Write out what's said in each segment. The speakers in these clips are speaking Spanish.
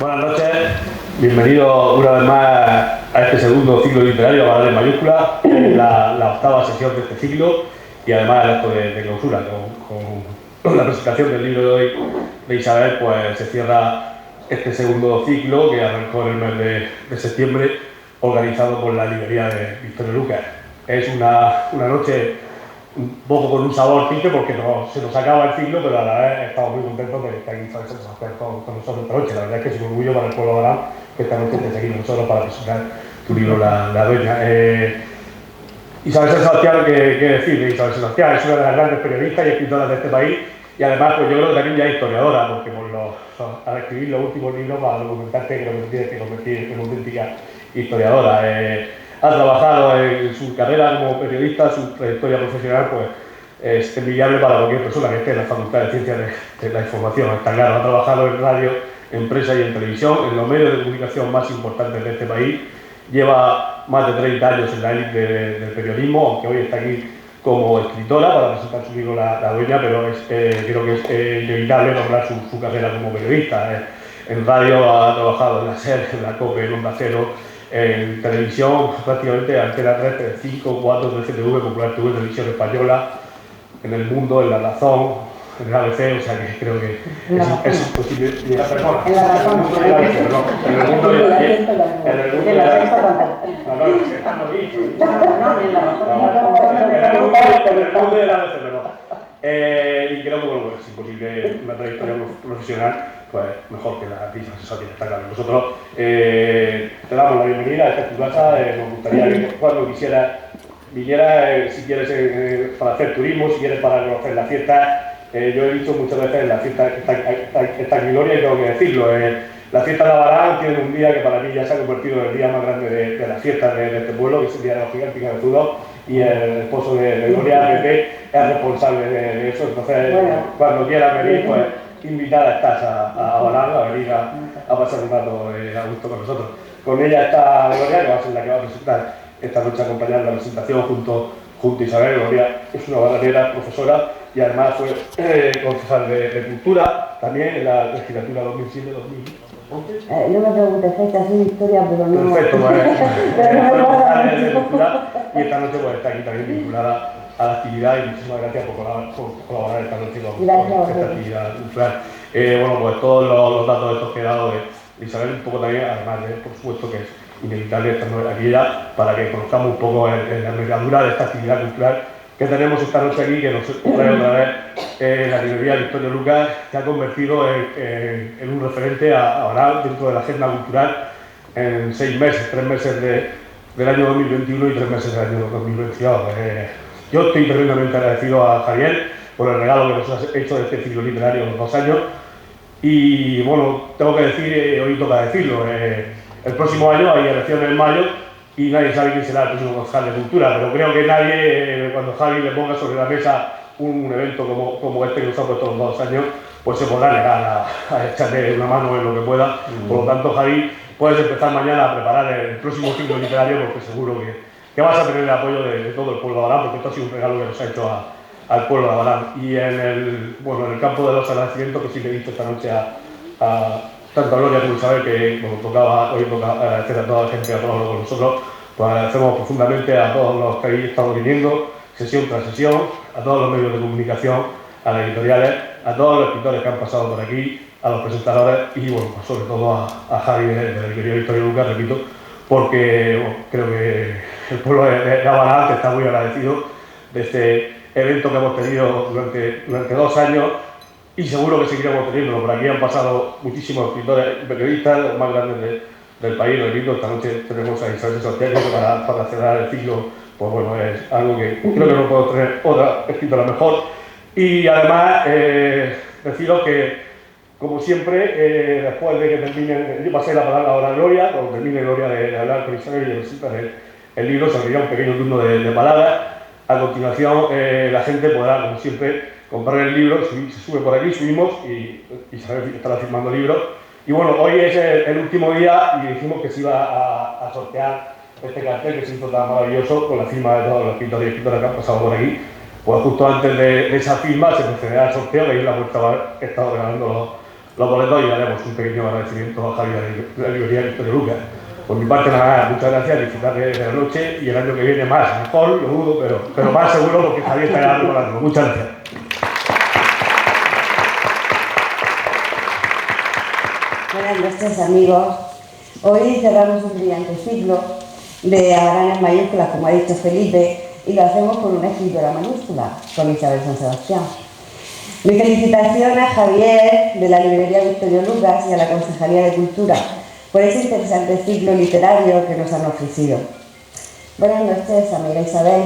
Buenas noches, bienvenido una vez más a este segundo ciclo literario, Valor en mayúscula, la octava sesión de este ciclo y además el acto de clausura. Con la presentación del libro de hoy de Isabel, pues se cierra este segundo ciclo que arrancó en el mes de septiembre, organizado por la librería de Victoria Lucas. Es una noche un poco con un sabor triste porque se nos acaba el ciclo, pero a la vez estamos muy contentos de estar aquí con nosotros esta noche. La verdad es que es un orgullo para el pueblo de Alarán que esta noche estés aquí con nosotros para presentar tu libro La Dueña. Isabel Sebastián, ¿qué decir de Isabel Sebastián? Es una de las grandes periodistas y escritoras de este país y además pues yo creo que también ya es historiadora, porque al escribir los últimos libros para documentarte creo que tienes que convertir en una auténtica historiadora. Ha trabajado en su carrera como periodista, su trayectoria profesional pues es envidiable para cualquier persona que esté en la Facultad de Ciencias de la Información. Está claro, ha trabajado en radio, en prensa y en televisión, en los medios de comunicación más importantes de este país. Lleva más de 30 años en la élite del periodismo, aunque hoy está aquí como escritora para presentar su libro La Dueña, pero creo que es inevitable nombrar su carrera como periodista. En radio ha trabajado en la SER, en la COPE, en Onda Cero, en televisión, prácticamente Antena 3, 5, 4, 13 TV, Popular TV, Televisión Española, en El Mundo, en La Razón, en el ABC, o sea que creo que es imposible llegar a perdón. En La Razón, perdón. En El Mundo y en El Mundo y la Sexta. No, es que estamos aquí. En El Mundo y la ABC, perdón. Y creo que bueno, es imposible una trayectoria profesional pues mejor que la Isabel Sebastián, está claro. Nosotros te damos la bienvenida a esta tu casa. Nos gustaría que cuando quisieras vinieras, si quieres para hacer turismo, si quieres para conocer la fiesta. Yo he dicho muchas veces en la fiesta está en mi gloria y tengo que decirlo. La fiesta de Alarán tiene un día que para mí ya se ha convertido en el día más grande de las fiestas de este pueblo, que es el día de los gigantes cabezudos, y el esposo de Gloria, Pepe, es responsable de eso. Entonces, cuando quieras venir, pues invitada estás a Alarán, a venir a pasar un rato a gusto con nosotros. Con ella está Gloria, que va a ser la que va a presentar esta noche acompañando la presentación junto a Isabel. Gloria es una barranera, profesora, y además fue concejal de Cultura, también en la legislatura 2007-2011. Yo me pregunté fechas y historia, pero no... Perfecto, y esta noche pues, está aquí también vinculada a la actividad y muchísimas gracias por colaborar esta noche con esta actividad cultural. Bueno, pues todos los datos estos que he dado de Isabel, un poco también, además de, por supuesto, que es inevitable estar aquí ya para que conozcamos un poco la envergadura de esta actividad cultural que tenemos esta noche aquí, que nos trae otra vez la librería Victoria Lucas, que ha convertido en un referente a hablar dentro de la agenda cultural en 6 meses, 3 meses del año 2021 y 3 meses del año 2022. Yo estoy tremendamente agradecido a Javier por el regalo que nos ha hecho de este ciclo literario en los 2 años y bueno, tengo que decir, hoy toca decirlo, el próximo año hay elecciones en mayo y nadie sabe quién será el próximo concejal de Cultura, pero creo que nadie, cuando Javi le ponga sobre la mesa un evento como este que nos ha puesto los 2 años, pues se podrá negar a echarle una mano en lo que pueda. Por lo tanto, Javi, puedes empezar mañana a preparar el próximo ciclo literario porque seguro que vas a tener el apoyo de todo el pueblo de Alarán, porque esto ha sido un regalo que nos ha hecho al pueblo de Alarán. Y en el campo de los agradecimientos, que sí le he dicho esta noche tanto a Gloria como a Isabel, que hoy toca agradecer a toda la gente, a todos con nosotros, pues agradecemos profundamente a todos los que habéis estado viniendo, sesión tras sesión, a todos los medios de comunicación, a las editoriales, a todos los escritores que han pasado por aquí, a los presentadores y, bueno, pues sobre todo a Javi de la librería Victoria Lucas, repito, porque bueno, creo que el pueblo de Alarán está muy agradecido de este evento que hemos tenido durante 2 años. Y seguro que seguiremos teniéndolo. Por aquí han pasado muchísimos escritores y periodistas, los más grandes del país. Repito, esta noche tenemos a Isabel Sebastián para cerrar el ciclo. Pues bueno, es algo que creo que no puedo tener otra escritora mejor. Y además, deciros que, como siempre, después de que termine, yo pasé la palabra ahora a Gloria, cuando termine Gloria de hablar con Isabel y de presentar el libro, se abrirá un pequeño turno de palabras. A continuación, la gente podrá, como siempre, comprar el libro, se sube por aquí, subimos y Isabel estará firmando libros. Y bueno, hoy es el último día y dijimos que se iba a sortear este cartel que se hizo tan maravilloso con la firma de todos los escritores y escritoras que han pasado por aquí. Pues justo antes de esa firma se procederá al sorteo, que ahí en la puerta he estado regalando los boletos y haremos un pequeño agradecimiento a Javier de la librería Victorio Lucas. Por mi parte, nada, muchas gracias, disfrutar de la noche y el año que viene más, mejor, lo dudo, pero más seguro porque Javier estará preparando. Muchas gracias. Buenas noches, amigos. Hoy cerramos un brillante ciclo de Abarán en mayúsculas, como ha dicho Felipe, y lo hacemos con una escritora mayúscula, con Isabel San Sebastián. Mi felicitación a Javier de la librería Victorio Lucas y a la Concejalía de Cultura por ese interesante ciclo literario que nos han ofrecido. Buenas noches, amiga Isabel,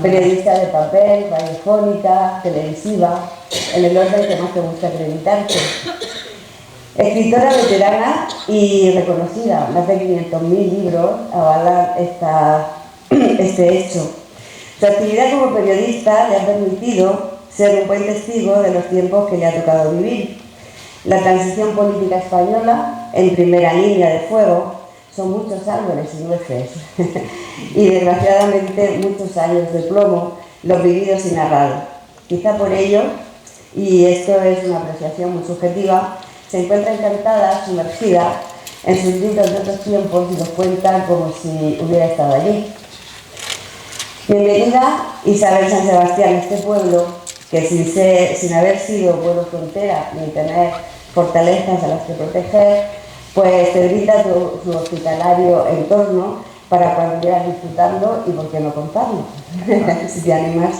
periodista de papel, radiofónica, televisiva, en el orden que más te gusta acreditarte. Escritora veterana y reconocida, más de 500.000 libros avalan este hecho. Su actividad como periodista le ha permitido ser un buen testigo de los tiempos que le ha tocado vivir. La transición política española, en primera línea de fuego, son muchos árboles y nueces y desgraciadamente muchos años de plomo, los vividos y narrados. Quizá por ello, y esto es una apreciación muy subjetiva, se encuentra encantada, sumergida en sus libros de otros tiempos y los cuenta como si hubiera estado allí. Bienvenida Isabel San Sebastián, este pueblo que sin haber sido pueblo frontera ni tener fortalezas a las que proteger, pues te brinda su hospitalario entorno para cuando quieras disfrutarlo y por qué no contarlo, si te animas.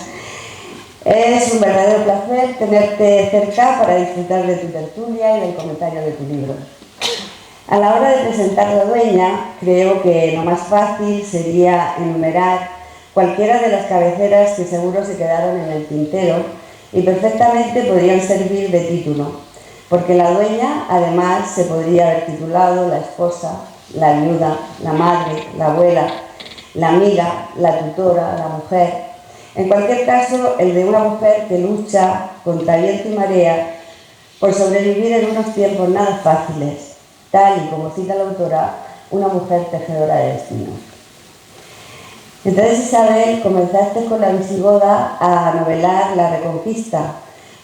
Es un verdadero placer tenerte cerca para disfrutar de tu tertulia y del comentario de tu libro. A la hora de presentar la dueña, creo que lo más fácil sería enumerar cualquiera de las cabeceras que seguro se quedaron en el tintero y perfectamente podrían servir de título, porque la dueña además se podría haber titulado la esposa, la viuda, la madre, la abuela, la amiga, la tutora, la mujer. En cualquier caso, el de una mujer que lucha contra viento y marea por sobrevivir en unos tiempos nada fáciles, tal y como cita la autora, una mujer tejedora de destinos. Entonces, Isabel, comenzaste con la visigoda a novelar La Reconquista.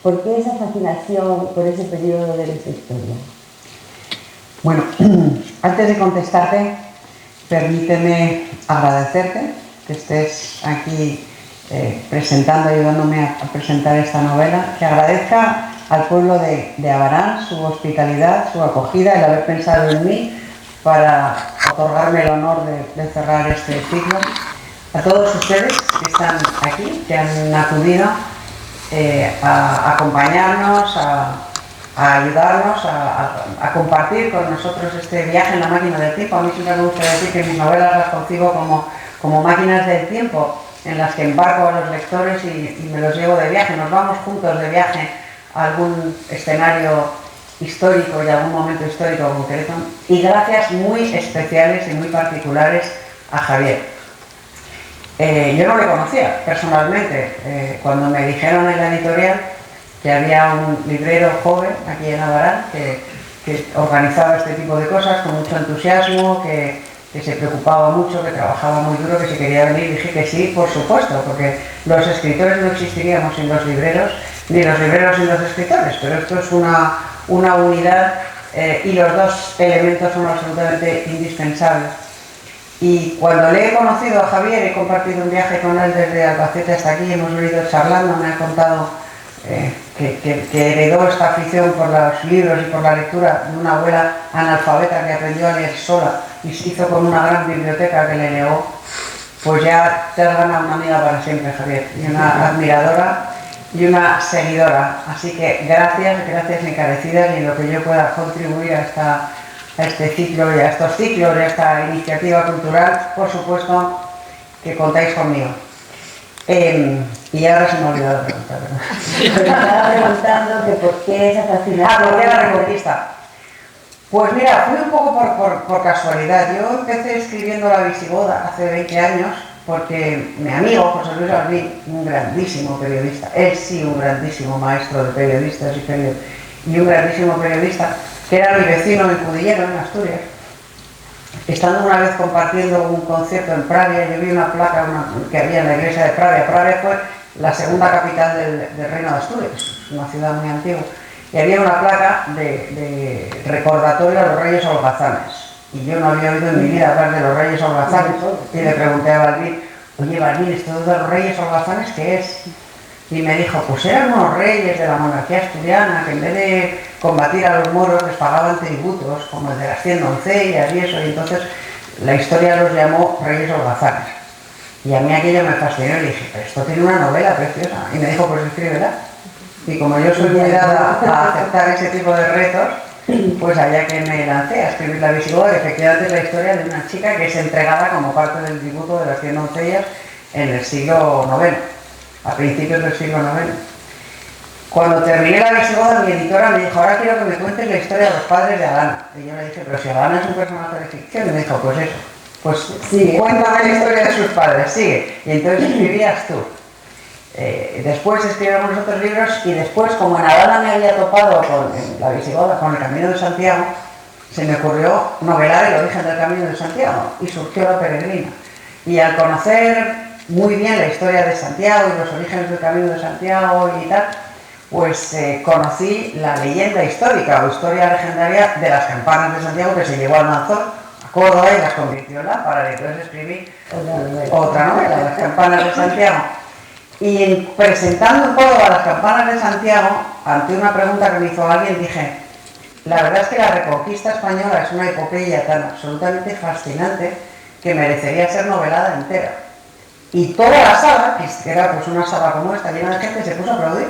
¿Por qué esa fascinación por ese periodo de nuestra historia? Bueno, antes de contestarte, permíteme agradecerte que estés aquí presentando, ayudándome a presentar esta novela, que agradezca al pueblo de Abarán su hospitalidad, su acogida, el haber pensado en mí para otorgarme el honor de cerrar este ciclo. A todos ustedes que están aquí, que han acudido a acompañarnos, a ayudarnos, a compartir con nosotros este viaje en la máquina del tiempo. A mí siempre me gusta decir que mis novelas las concibo como máquinas del tiempo, en las que embarco a los lectores y me los llevo de viaje. Nos vamos juntos de viaje a algún escenario histórico y a algún momento histórico concreto. Y gracias muy especiales y muy particulares a Javier. Yo no le conocía personalmente. Cuando me dijeron en la editorial que había un librero joven aquí en Abarán que organizaba este tipo de cosas con mucho entusiasmo, que se preocupaba mucho, que trabajaba muy duro, que se quería venir, dije que sí, por supuesto, porque los escritores no existiríamos sin los libreros, ni los libreros sin los escritores, pero esto es una unidad y los dos elementos son absolutamente indispensables. Y cuando le he conocido a Javier, he compartido un viaje con él desde Albacete hasta aquí, hemos venido charlando, me ha contado que heredó esta afición por los libros y por la lectura de una abuela analfabeta que aprendió a leer sola y se hizo con una gran biblioteca que le legó, pues ya te has ganado una amiga para siempre, Javier, y una admiradora y una seguidora. Así que gracias encarecidas, y en lo que yo pueda contribuir a este ciclo y a estos ciclos y a esta iniciativa cultural, por supuesto que contáis conmigo. Y ahora se me ha olvidado preguntar, ¿verdad? Pero estaba preguntando que por qué esa fascinación. ¿Por qué La Reconquista? Pues mira, fue un poco por casualidad. Yo empecé escribiendo La Visigoda hace 20 años porque mi amigo José Luis Albín, un grandísimo periodista, él sí un grandísimo maestro de periodistas y un grandísimo periodista, que era mi vecino en Cudillero, en Asturias. Estando una vez compartiendo un concierto en Pravia, yo vi una placa que había en la iglesia de Pravia. Pravia fue la segunda capital del Reino de Asturias, una ciudad muy antigua. y había una placa de recordatorio a los reyes holgazanes. Y yo no había oído en mi vida hablar de los reyes holgazanes, y le pregunté a Balbín, oye Balbín, ¿esto de los reyes holgazanes qué es? Y me dijo, pues eran unos reyes de la monarquía asturiana que en vez de combatir a los moros les pagaban tributos, como el de las 100 doncellas y eso, y entonces la historia los llamó reyes holgazanes. Y a mí aquello me fascinó y dije, pero esto tiene una novela preciosa. Y me dijo, pues escríbela. Y como yo soy muy dada a aceptar ese tipo de retos, pues allá que me lancé a escribir La Visigoda, que efectivamente es la historia de una chica que es entregada como parte del tributo de las 100 doncellas en el siglo IX, a principios del siglo IX. Cuando terminé La Visigoda, mi editora me dijo, ahora quiero que me cuentes la historia de los padres de Alana. Y yo le dije, pero si Alana es un personaje de ficción. Y me dijo, pues eso, pues sí, cuéntame la historia de sus padres, sigue. Y entonces escribías tú. Después escribimos los otros libros y después, como en Alana me había topado con La Visigoda, con el Camino de Santiago, se me ocurrió novelar el origen del Camino de Santiago y surgió La Peregrina. Y al conocer muy bien la historia de Santiago y los orígenes del Camino de Santiago y tal, pues conocí la leyenda histórica o historia legendaria de las campanas de Santiago que se llevó al Manzor, a Córdoba, y las convirtió en lámpara. Y entonces escribí otra novela, Las campanas de Santiago. Y presentando en Córdoba Las campanas de Santiago, ante una pregunta que me hizo alguien, dije, la verdad es que la Reconquista española es una epopeya tan absolutamente fascinante que merecería ser novelada entera. Y toda la sala, que era pues una sala como esta, llena de gente, se puso a aplaudir.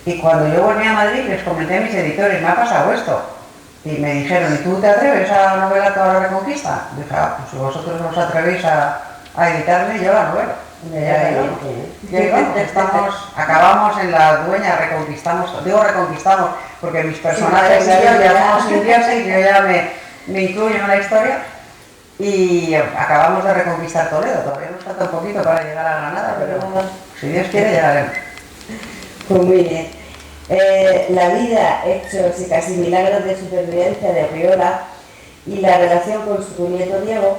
Y cuando yo volví a Madrid les comenté a mis editores, me ha pasado esto. Y me dijeron, ¿y tú te atreves a novelar toda la Reconquista? Y dije, pues si vosotros os atrevéis a editarme, yo la novela. Acabamos en La Dueña, reconquistamos, porque mis personajes y yo ya somos indios y yo ya me incluyo en la historia. Y acabamos de reconquistar Toledo, todavía nos falta un poquito para llegar a Granada, pero si Dios quiere llegaremos. Pues muy bien. La vida, hechos y casi milagros de supervivencia de Arriola y la relación con su nieto Diego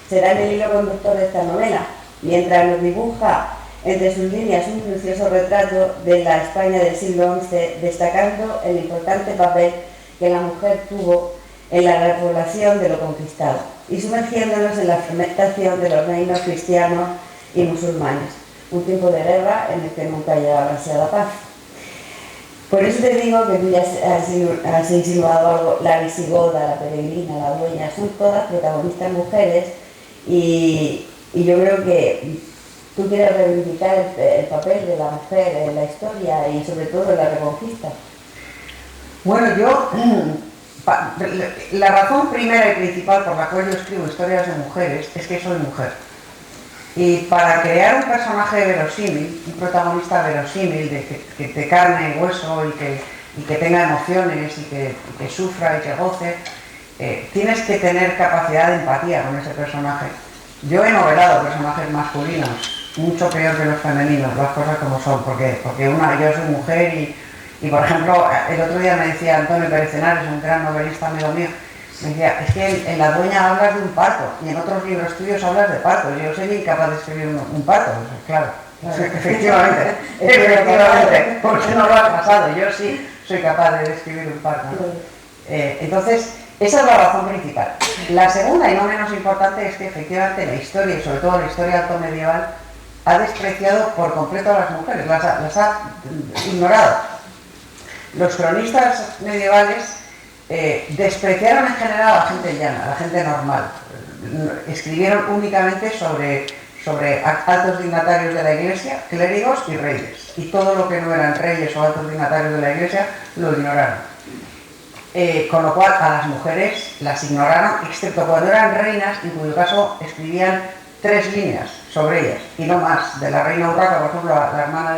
serán el hilo conductor de esta novela, mientras nos dibuja entre sus líneas un precioso retrato de la España del siglo XI, destacando el importante papel que la mujer tuvo en la repoblación de lo conquistado y sumergiéndonos en la fragmentación de los reinos cristianos y musulmanes, un tiempo de guerra en el que nunca llegaba demasiada paz. Por eso te digo que tú ya has insinuado algo. La Visigoda, La Peregrina, La Dueña, son todas protagonistas mujeres y yo creo que tú quieres reivindicar el papel de la mujer en la historia y sobre todo en la Reconquista. Bueno, yo, la razón primera y principal por la cual yo escribo historias de mujeres es que soy mujer. Y para crear un personaje verosímil, un protagonista verosímil, de carne y hueso y que tenga emociones y que sufra y que goce, tienes que tener capacidad de empatía con ese personaje. Yo he novelado personajes masculinos, mucho peor que los femeninos, las cosas como son, porque yo soy mujer y por ejemplo, el otro día me decía Antonio Pérez Henares, un gran novelista amigo mío, me decía, es que en La Dueña hablas de un parto y en otros libros tuyos hablas de parto. Yo soy incapaz de escribir un parto, claro. Efectivamente, ¿por qué no lo has pasado? Yo sí soy capaz de describir un parto, ¿no? Entonces, esa es la razón principal. La segunda y no menos importante es que efectivamente la historia, y sobre todo la historia alto medieval, ha despreciado por completo a las mujeres, las ha ignorado. Los cronistas medievales despreciaron en general a la gente llana, a la gente normal. Escribieron únicamente sobre altos dignatarios de la Iglesia, clérigos y reyes. Y todo lo que no eran reyes o altos dignatarios de la Iglesia lo ignoraron. Con lo cual a las mujeres las ignoraron, excepto cuando eran reinas, en cuyo caso escribían 3 líneas sobre ellas, y no más. De la reina Urraca, por ejemplo, la hermana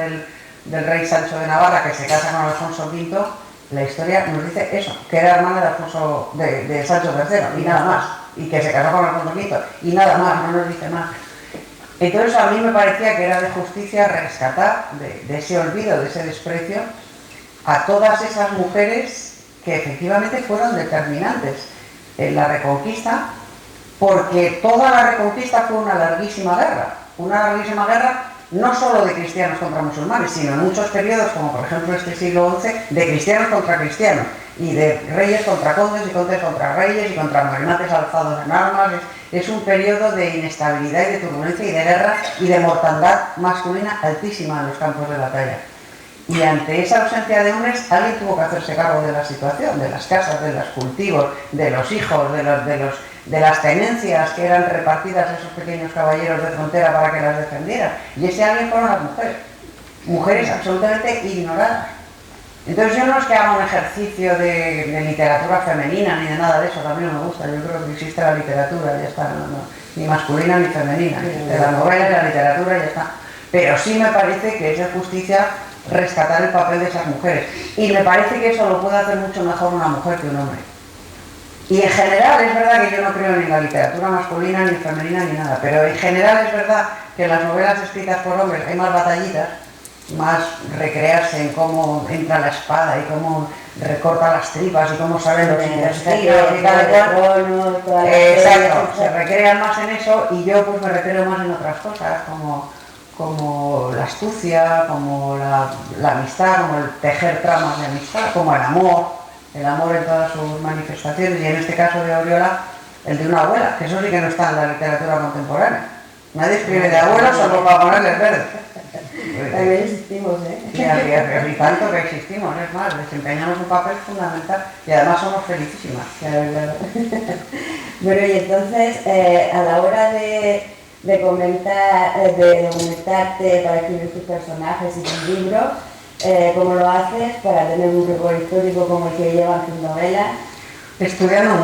del rey Sancho de Navarra, que se casa con Alfonso V, la historia nos dice eso, que era hermana de Sancho III, y nada más, y que se casó con Alfonso V, y nada más, no nos dice más. Entonces a mí me parecía que era de justicia rescatar de ese olvido, de ese desprecio, a todas esas mujeres que efectivamente fueron determinantes en la Reconquista, porque toda la Reconquista fue una larguísima guerra no solo de cristianos contra musulmanes, sino en muchos periodos, como por ejemplo este siglo XI, de cristianos contra cristianos, y de reyes contra condes y condes contra reyes y contra magnates alzados en armas. Es un periodo de inestabilidad y de turbulencia y de guerra y de mortandad masculina altísima en los campos de batalla. Y ante esa ausencia de hombres, alguien tuvo que hacerse cargo de la situación, de las casas, de los cultivos, de los hijos, de las tenencias que eran repartidas a esos pequeños caballeros de frontera para que las defendieran. Y ese alguien fueron las mujeres. Mujeres absolutamente ignoradas. Entonces yo no es que haga un ejercicio de literatura femenina ni de nada de eso, también no me gusta. Yo creo que existe la literatura, ya está, ni masculina ni femenina, existe la novela y la literatura y ya está. Pero sí me parece que es de justicia rescatar el papel de esas mujeres. Y me parece que eso lo puede hacer mucho mejor una mujer que un hombre. Y en general es verdad que yo no creo ni en la literatura masculina, ni femenina, ni nada, pero en general es verdad que en las novelas escritas por hombres hay más batallitas, más recrearse en cómo entra la espada y cómo recorta las tripas y cómo salen los intestinos y tal y cual. Exacto, se recrean más en eso y yo pues me recreo más en otras cosas, como la astucia, como la amistad, como el tejer tramas de amistad, como el amor en todas sus manifestaciones, y en este caso de Oriola, el de una abuela, que eso sí que no está en la literatura contemporánea. Nadie escribe de abuelos salvo para ponerles verde. También existimos, Y tanto que existimos, es más, desempeñamos un papel fundamental y además somos felicísimas. Claro. Bueno, y entonces, a la hora de documentarte para escribir tus personajes y tus libros, ¿cómo lo haces para tener un recuerdo histórico como el que llevan tus novelas? Estudiando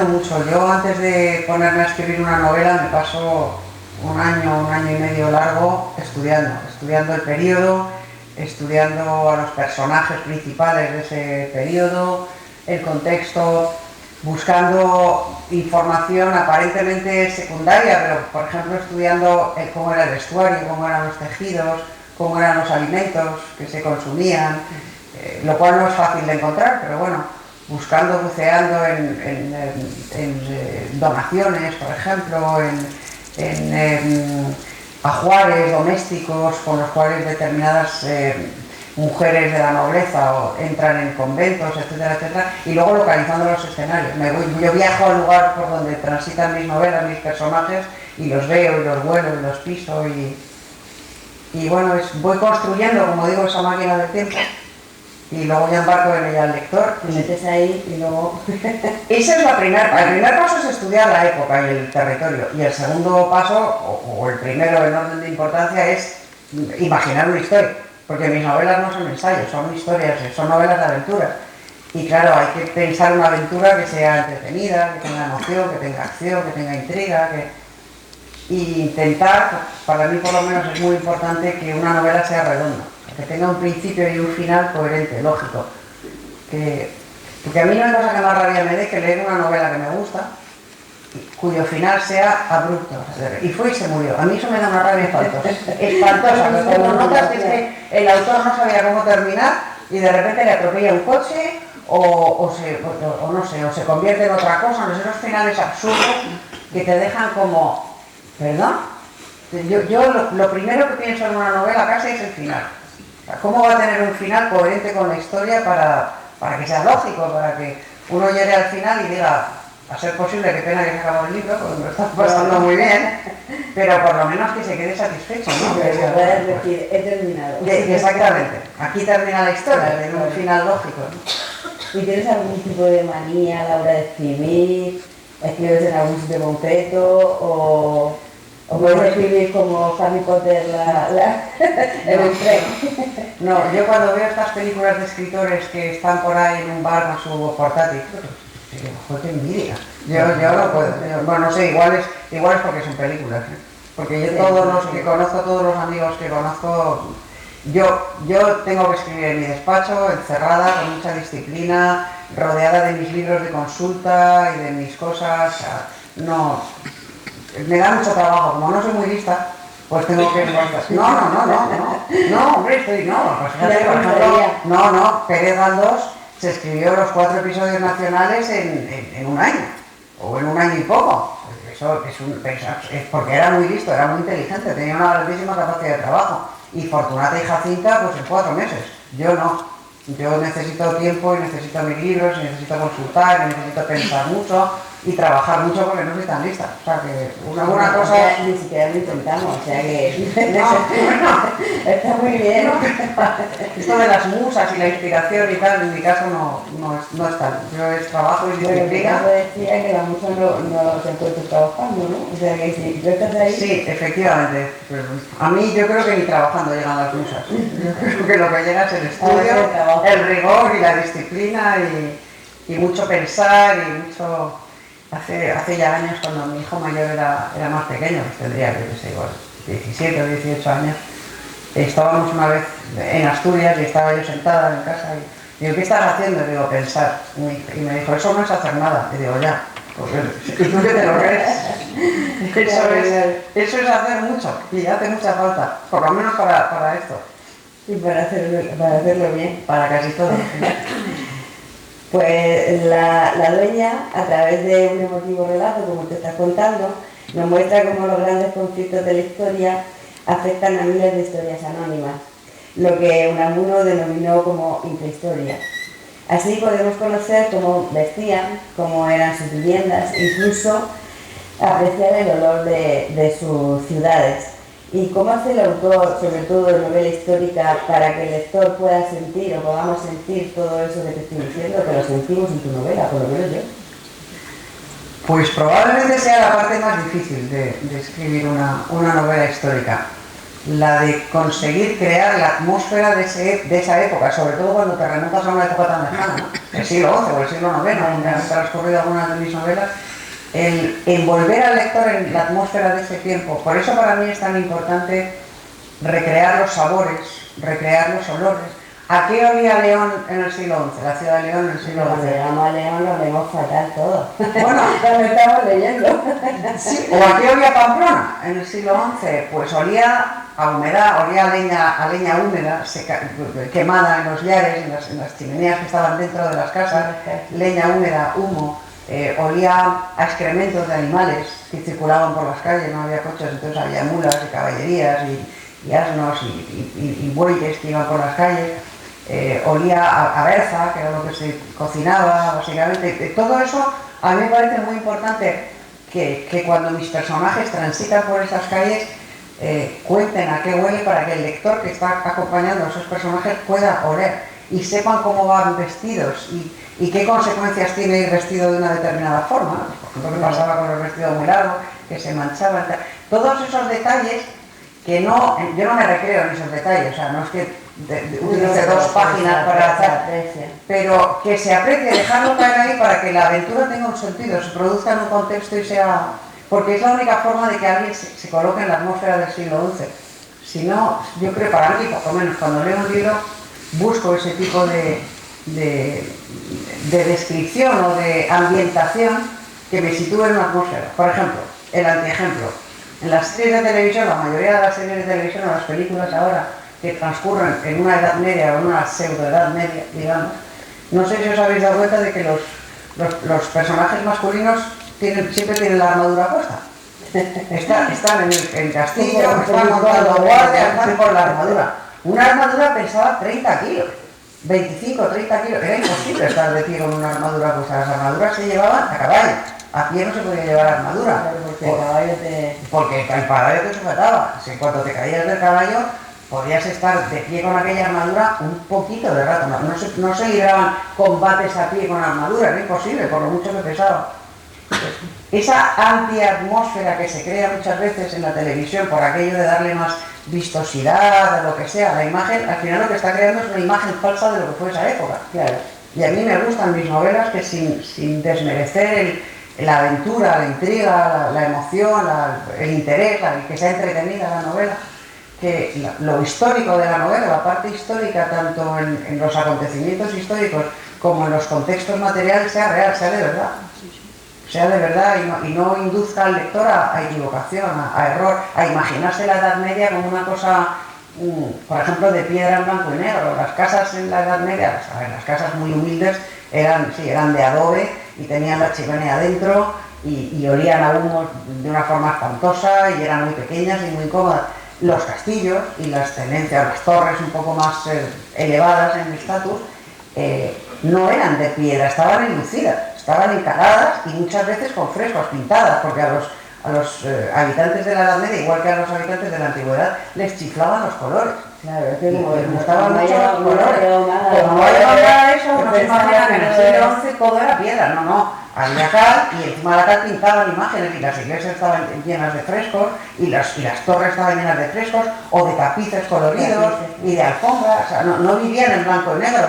mucho. Yo antes de ponerme a escribir una novela me paso un año y medio largo estudiando el periodo, estudiando a los personajes principales de ese periodo, el contexto, buscando información aparentemente secundaria, pero por ejemplo estudiando cómo era el vestuario, cómo eran los tejidos, cómo eran los alimentos que se consumían, lo cual no es fácil de encontrar, pero bueno, buceando en donaciones, por ejemplo, en ajuares domésticos con los cuales determinadas mujeres de la nobleza entran en conventos, etcétera, etcétera, y luego localizando los escenarios. Yo viajo al lugar por donde transitan mis novelas, mis personajes, y los veo, y los vuelo, y los piso, y bueno, voy construyendo, como digo, esa máquina del tiempo, y luego ya embarco en ella al lector. Te metes ahí y luego... Ese es el primer paso es estudiar la época y el territorio, y el segundo paso, o el primero en orden de importancia, es imaginar una historia, porque mis novelas no son ensayos, son historias, son novelas de aventura, y claro, hay que pensar una aventura que sea entretenida, que tenga emoción, que tenga acción, que tenga intriga, y intentar, para mí por lo menos es muy importante que una novela sea redonda, que tenga un principio y un final coherente, lógico. Porque a mí no hay cosa que más rabia me dé que leer una novela que me gusta, cuyo final sea abrupto, y fue y se murió. A mí eso me da una rabia espantosa. Espantosa, cuando notas que el autor no sabía cómo terminar y de repente le atropella un coche o se convierte en otra cosa, no sé, esos finales absurdos que te dejan como... ¿Perdón? Yo lo primero que pienso en una novela casi es el final. ¿Cómo va a tener un final coherente con la historia para que sea lógico, para que uno llegue al final y diga, a ser posible, qué pena que se acabó el libro, porque me lo está pasando muy bien, pero por lo menos que se quede satisfecho, ¿no? Que puedas decir, he terminado. Exactamente, aquí termina la historia, tiene un final lógico, ¿no? ¿Y tienes algún tipo de manía a la hora de escribir? ¿Escribes en algún sitio concreto o puedes escribir como Harry Potter en un tren? No, yo cuando veo estas películas de escritores que están por ahí en un bar con su portátil, qué envidia. Yo no puedo. Bueno, no sé, igual es porque son películas, ¿eh? Porque yo todos los amigos que conozco, yo tengo que escribir en mi despacho, encerrada, con mucha disciplina, rodeada de mis libros de consulta y de mis cosas. O sea, no, me da mucho trabajo, como no soy muy lista, pues tengo que... No, hombre, Pérez Galdós se escribió los 4 episodios nacionales en un año, o en un año y poco. eso es porque era muy listo, era muy inteligente, tenía una grandísima capacidad de trabajo. Y Fortunata y Jacinta, pues en 4 meses. Yo no. Yo necesito tiempo y necesito mis libros y necesito consultar y necesito pensar mucho y trabajar mucho porque no soy tan lista. O sea que una buena cosa... Ni siquiera lo intentamos, o sea que... No, está muy bien. no, esto de las musas y la inspiración y tal, en mi caso no es tal. Yo es trabajo y disciplina. Pero decía que la musa no se encuentra trabajando, ¿no? O sea que si tú estás ahí... Sí, efectivamente. A mí yo creo que ni trabajando llegan las musas. Yo creo que lo que llega es el estudio, el rigor y la disciplina y mucho pensar y mucho... Hace ya años, cuando mi hijo mayor era más pequeño, tendría, yo qué sé, igual 17 o 18 años, estábamos una vez en Asturias y estaba yo sentada en casa y digo, ¿qué estás haciendo? Y digo, pensar. Y me dijo, eso no es hacer nada. Y digo, ya, ¿y tú qué te lo crees? Eso es hacer mucho y hace mucha falta, por lo menos para esto. Y para hacerlo bien. Para casi todo. Pues la dueña, a través de un emotivo relato, como te estás contando, nos muestra cómo los grandes conflictos de la historia afectan a miles de historias anónimas, lo que Unamuno denominó como intrahistorias. Así podemos conocer cómo vestían, cómo eran sus viviendas, incluso apreciar el olor de sus ciudades. ¿Y cómo hace el autor, sobre todo de novela histórica, para que el lector pueda sentir o podamos sentir todo eso que te estoy diciendo, que lo sentimos en tu novela, por lo menos yo? Pues probablemente sea la parte más difícil de escribir una novela histórica, la de conseguir crear la atmósfera de esa época, sobre todo cuando te remontas a una época tan lejana, ¿no? El siglo XI o el siglo IX, donde han transcurrido algunas de mis novelas, el envolver al lector en la atmósfera de ese tiempo. Por eso para mí es tan importante recrear los sabores, recrear los olores. ¿A qué olía León en el siglo XI? La ciudad de León en el siglo XI. Cuando llegamos a León lo vemos fatal todo. Bueno, cuando estamos leyendo. Sí, ¿o a qué olía Pamplona en el siglo XI? Pues olía a humedad, olía a leña húmeda, quemada en los llares, en las chimeneas que estaban dentro de las casas, leña húmeda, humo. Olía a excrementos de animales que circulaban por las calles, no había coches, entonces había mulas y caballerías y asnos y bueyes que iban por las calles. Olía a berza, que era lo que se cocinaba, básicamente. Todo eso a mí me parece muy importante que cuando mis personajes transitan por esas calles cuenten a qué huele para que el lector que está acompañando a esos personajes pueda oler y sepan cómo van vestidos y qué consecuencias tiene ir vestido de una determinada forma. Por ejemplo, que pasaba con los vestidos muy largos, que se manchaban. Todos esos detalles que yo no me recreo en esos detalles, o sea, no es que utilice 2 páginas para hacer, pero que se aprecie, dejarlo caer ahí para que la aventura tenga un sentido, se produzca en un contexto y sea... Porque es la única forma de que alguien se coloque en la atmósfera del siglo XI. Si no, yo creo, para mí, por lo menos cuando leo un libro, busco ese tipo de descripción o de ambientación que me sitúe en una atmósfera. Por ejemplo, el antiejemplo. En las series de televisión, la mayoría de las series de televisión o las películas ahora que transcurren en una edad media o en una pseudoedad media, digamos, no sé si os habéis dado cuenta de que los personajes masculinos siempre tienen la armadura puesta. Están en el castillo, están montando guardia, están por la armadura. Una armadura pesaba 30 kilos, 25, 30 kilos. Era imposible estar de pie con una armadura puesta. Las armaduras se llevaban a caballo. A pie no se podía llevar armadura. Porque el caballo te sujetaba. Si en cuanto te caías del caballo, podías estar de pie con aquella armadura un poquito de rato. No se libraban combates a pie con armadura, era imposible, por lo mucho que pesaba. Esa antiatmósfera que se crea muchas veces en la televisión por aquello de darle más vistosidad, o lo que sea, la imagen, al final lo que está creando es una imagen falsa de lo que fue esa época. Claro. Y a mí me gustan mis novelas que sin desmerecer la aventura, la intriga, la emoción, el interés, que sea entretenida la novela, que lo histórico de la novela, la parte histórica, tanto en los acontecimientos históricos como en los contextos materiales, sea real, sea de verdad. Sea de verdad y no induzca al lector a equivocación, a error, a imaginarse la Edad Media como una cosa, por ejemplo, de piedra en blanco y negro. Las casas en la Edad Media, las casas muy humildes, eran de adobe y tenían la chimenea dentro y olían a humo de una forma espantosa y eran muy pequeñas y muy incómodas. Los castillos y las tenencias, las torres un poco más elevadas en estatus, no eran de piedra, estaban enlucidas, estaban encaladas y muchas veces con frescos pintadas, porque a los habitantes de la Edad Media, igual que a los habitantes de la Antigüedad, les chiflaban los colores. Claro, es que como les gustaban mucho los no colores. Como no había nada de eso, no se imaginan que en el siglo XI todo era piedra, no. Había cal y encima de la cal pintaban imágenes y las iglesias estaban llenas de frescos y las torres estaban llenas de frescos o de tapices coloridos y de alfombras. O sea, no vivían en blanco y negro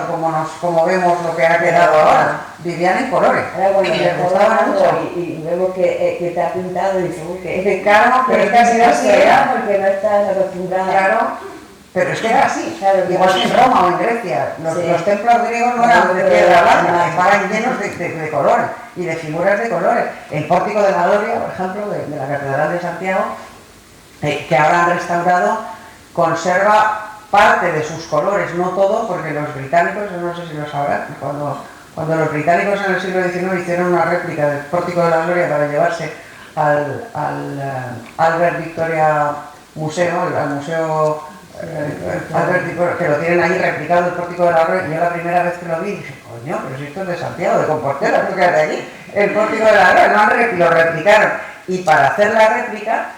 como vemos lo que ha quedado ahora, vivían en colores. Ahora cuando y les gustaba mucho. y vemos que te ha pintado y dices, que claro, pero es que así no era. era porque no estás acostumbrada. Claro. Pero es que era así, claro, igual que en Roma o en Grecia, los templos griegos no eran de piedra blanca, estaban llenos de colores y de figuras de colores. El pórtico de la Gloria, por ejemplo, de la Catedral de Santiago, que ahora han restaurado, conserva parte de sus colores, no todo, porque los británicos, no sé si lo sabrán, cuando los británicos en el siglo XIX hicieron una réplica del pórtico de la Gloria para llevarse al Albert Victoria Museo, al museo que lo tienen ahí replicado el pórtico de la Gloria, y yo la primera vez que lo vi dije, coño, pero si esto es de Santiago, de Compostela, esto que hay de aquí, el pórtico de la Gloria, lo replicaron, y para hacer la réplica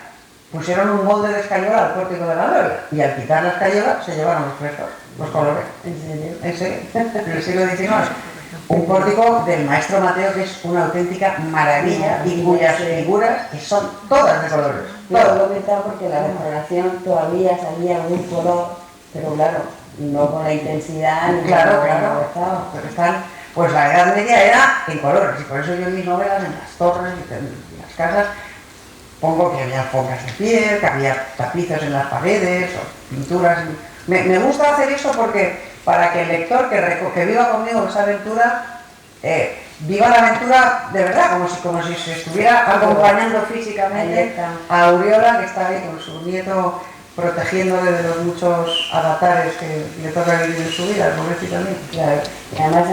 pusieron un molde de escayola al pórtico de la Gloria, y al quitar la escayola se llevaron los frescos, los colores. ¿En serio? En el siglo XIX. Un pórtico del maestro Mateo que es una auténtica maravilla y cuyas figuras que son todas de colores. Yo lo comentaba porque la restauración todavía salía un color, pero claro, no con la intensidad ni claro. Estaba. Pero están, pues la Edad Media era en colores y por eso yo en mis novelas, en las torres y en las casas, pongo que había alfombras de piel, que había tapices en las paredes o pinturas. Me gusta hacer eso porque para que el lector que viva conmigo esa aventura viva la aventura de verdad, como si se estuviera acompañando físicamente a Auriola, que está ahí con su nieto protegiéndole de los muchos avatares que le toca vivir en su vida, pobrecito también. Claro. Y además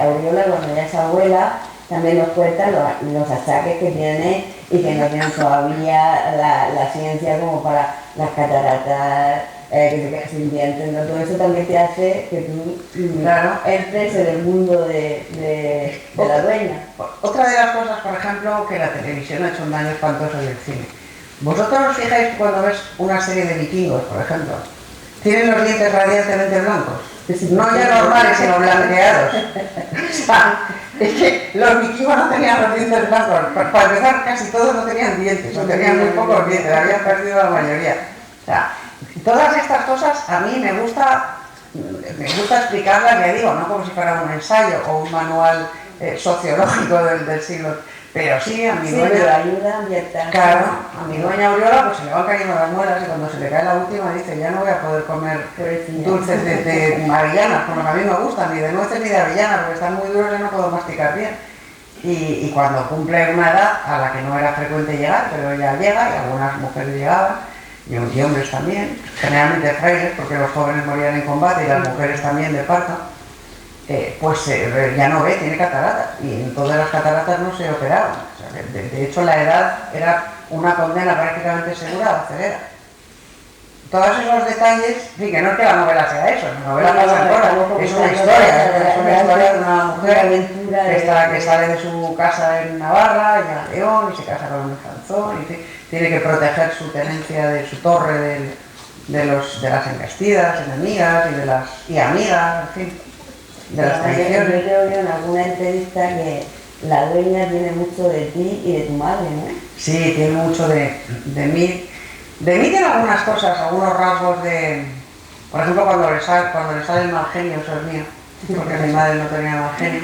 Auriola, cuando ya es abuela, también nos cuenta los achaques que tiene y que no tienen todavía la ciencia como para las cataratas, que se queda sin dientes, ¿no? Todo eso también te hace que tú entres en el mundo de la dueña. Otra de las cosas, por ejemplo, que la televisión ha hecho un daño espantoso y el cine. Vosotros os fijáis cuando ves una serie de vikingos, por ejemplo, tienen los dientes radiantemente blancos. No ya normales, sino blanqueados. O sea, es que los vikingos no tenían los dientes blancos. Para empezar, casi todos no tenían dientes, o tenían muy pocos dientes, habían perdido la mayoría. O sea, todas estas cosas a mí me gusta explicarlas, ya digo, no como si fuera un ensayo o un manual sociológico del siglo, pero sí a mi dueña, claro, a mi dueña Auriola pues se le van cayendo las muelas y cuando se le cae la última dice, ya no voy a poder comer dulces de avellanas, como a mí me gustan, ni de nueces ni de avellanas, porque están muy duros y no puedo masticar bien. Y cuando cumple una edad a la que no era frecuente llegar, pero ella llega y algunas mujeres llegaban, y hombres también, generalmente frailes, porque los jóvenes morían en combate y las mujeres también de parto, pues ya no ve, tiene cataratas, y en todas las cataratas no se operaban. O sea, de hecho la edad era una condena prácticamente segura a la ceguera. Todos esos detalles, sí, que no es que la novela sea eso, la novela pasa es una historia de una mujer que sale de su casa en Navarra, llega a León y se casa con un franzón, y tiene que proteger su tenencia de su torre de las embestidas enemigas y amigas, en fin, de las traiciones. Yo te oí en alguna entrevista que la dueña tiene mucho de ti y de tu madre, ¿no? Sí, tiene mucho de mí. De mí tiene algunas cosas, algunos rasgos de... Por ejemplo, cuando le sale el mal genio, eso es mío, porque mi madre no tenía mal genio,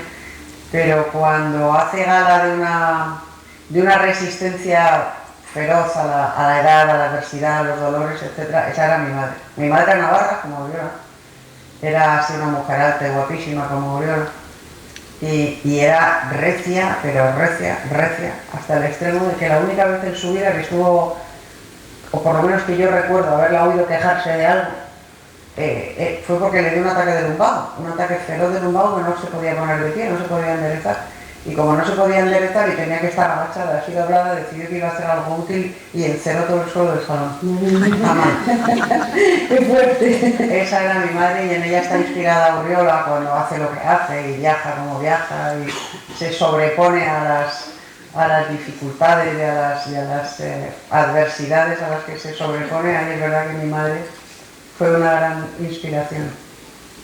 pero cuando hace gala de una resistencia feroz a la edad, a la adversidad, a los dolores, etc., esa era mi madre. Mi madre era navarra, como Auriola, era así una mujer alta y guapísima como Auriola, y era recia, pero recia, hasta el extremo de que la única vez en su vida que estuvo, o por lo menos que yo recuerdo haberla oído quejarse de algo, fue porque le dio un ataque de lumbago, un ataque feroz de lumbago que no se podía poner de pie, no se podía enderezar. y como no se podía enderezar y tenía que estar agachada, así doblada, decidió que iba a hacer algo útil y encerró todo el suelo del salón. ¡Qué fuerte! Esa era mi madre y en ella está inspirada Urriola cuando hace lo que hace y viaja como viaja y se sobrepone a las dificultades y a las adversidades a las que se sobrepone. A mí es verdad que mi madre fue una gran inspiración.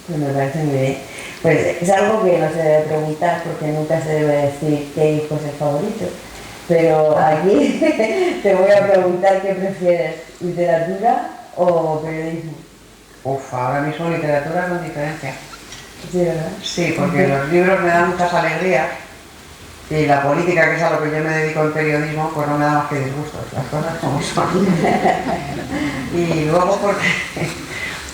Pues me parece muy bien. Pues es algo que no se debe preguntar porque nunca se debe decir qué hijo es el favorito. Pero aquí te voy a preguntar qué prefieres, literatura o periodismo. Uf, ahora mismo literatura con diferencia. Sí, ¿verdad? Sí, porque los libros me dan muchas alegrías y la política, que es a lo que yo me dedico en periodismo, pues no me da más que disgustos, las cosas como son. Y luego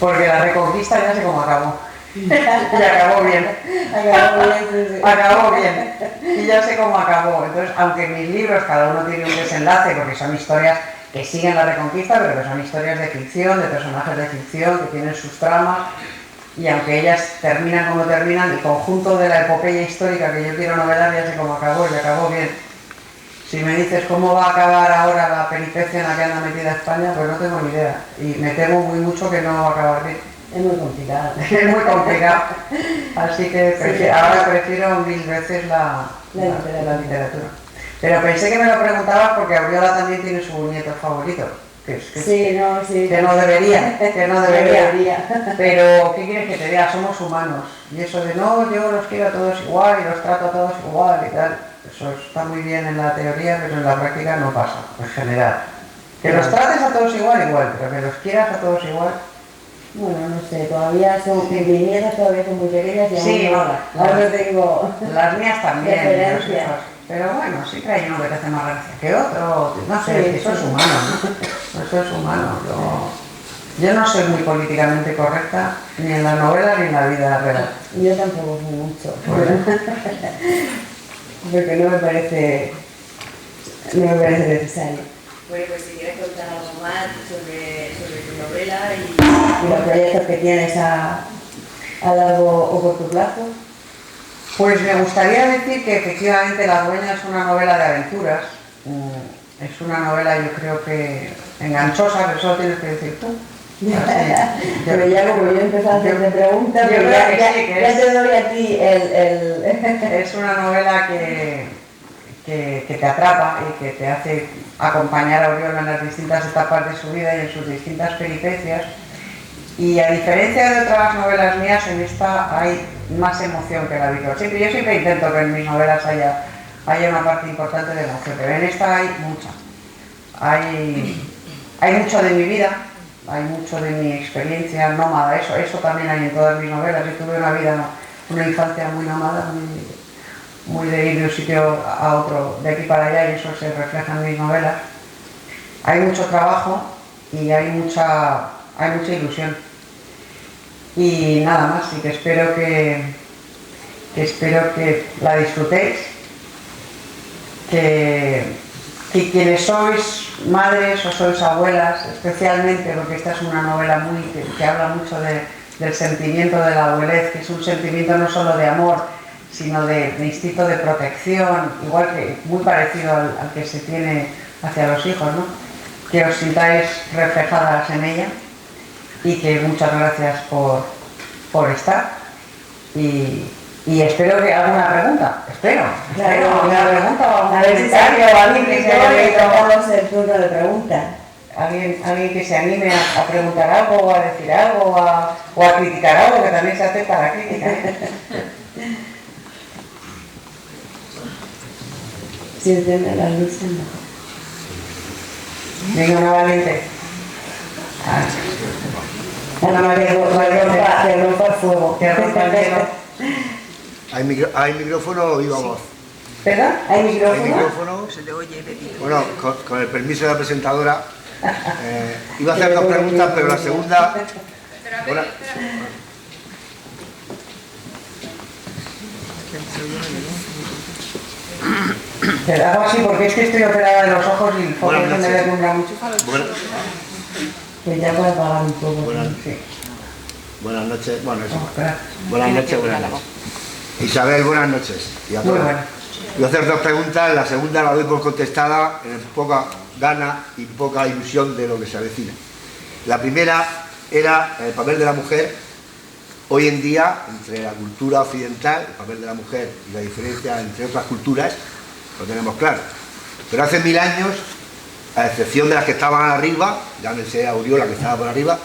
porque la Reconquista ya sé cómo acabó. Y acabó bien. Acabó bien. Y ya sé cómo acabó. Entonces, aunque mis libros cada uno tiene un desenlace, porque son historias que siguen la Reconquista, pero que son historias de ficción, de personajes de ficción, que tienen sus tramas, y aunque ellas terminan como terminan, el conjunto de la epopeya histórica que yo quiero novelar ya sé cómo acabó, y acabó bien. Si me dices cómo va a acabar ahora la peripecia en la que anda metida España, pues no tengo ni idea. Y me temo muy mucho que no va a acabar bien. Es muy complicado. Es muy complicado. Así que ahora prefiero 1000 veces la literatura. Pero pensé que me lo preguntabas porque Auriola también tiene su nieto favorito. Que no debería. Pero, ¿qué quieres que te diga? Somos humanos. Y eso de no, yo los quiero a todos igual y los trato a todos igual y tal. Eso está muy bien en la teoría, pero en la práctica no pasa, en general. Que los trates a todos igual, pero que los quieras a todos igual. Bueno, no sé, todavía son, mis nietas todavía son muy pequeñas y sí, aún no tengo las mías también, referencias. Pero bueno, siempre hay uno que te hace más gracia que otro, no sé, sí, eso es humano, ¿no? Eso es humano. Yo no soy muy políticamente correcta, ni en la novela ni en la vida real. Yo tampoco soy mucho, porque no me parece necesario. Bueno, pues si quieres contar algo más sobre tu novela y los proyectos que tienes a largo o corto plazo. Pues me gustaría decir que efectivamente La Dueña es una novela de aventuras. Es una novela, yo creo que enganchosa, pero eso tienes que decir tú. Pero ya como yo he empezado a hacerte preguntas, yo creo que ya te doy a ti el... Es una novela que te atrapa y que te hace acompañar a Urriola en las distintas etapas de su vida y en sus distintas peripecias. Y a diferencia de otras novelas mías, en esta hay más emoción que la habitual. Yo siempre intento que en mis novelas haya una parte importante de emoción, pero en esta hay mucha. Hay mucho de mi vida, hay mucho de mi experiencia nómada, eso también hay en todas mis novelas. Yo tuve una infancia muy nómada, muy de ir de un sitio a otro, de aquí para allá, y eso se refleja en mis novelas. Hay mucho trabajo y hay mucha ilusión. Y nada más, y que espero que la disfrutéis, que quienes sois madres o sois abuelas, especialmente, porque esta es una novela que habla mucho del sentimiento de la abuelez, que es un sentimiento no solo de amor, sino de instinto de protección, igual que muy parecido al que se tiene hacia los hijos, ¿no? Que os sintáis reflejadas en ella y que muchas gracias por estar y espero que alguna pregunta, alguna pregunta o algún comentario o alguien que se anime el turno de preguntas. Alguien que se anime a preguntar algo o a decir algo o a criticar algo, que también se acepta la crítica. Si enciende la luz, Venga, una valiente. Que rompa el fuego. Que rompa el hielo. ¿Hay micrófono o viva voz? ¿Perdón? ¿Hay micrófono? ¿Hay micrófono? Bueno, con el permiso de la presentadora, iba a hacer 2 preguntas, pero la segunda... Bueno, Te hago así porque es que estoy operada de los ojos y el foco se me deslumbra mucho. Que ya puede apagar un poco. Buenas noches. Bueno, eso. Buenas noches. Isabel, buenas noches. Y a Muy todos. buenas. Voy a hacer dos preguntas, la segunda la doy por contestada, en poca gana y poca ilusión de lo que se avecina. La primera era el papel de la mujer hoy en día entre la cultura occidental, el papel de la mujer y la diferencia entre otras culturas, lo tenemos claro. Pero hace 1000 años, a excepción de las que estaban arriba, llámese Auriola que estaba por arriba,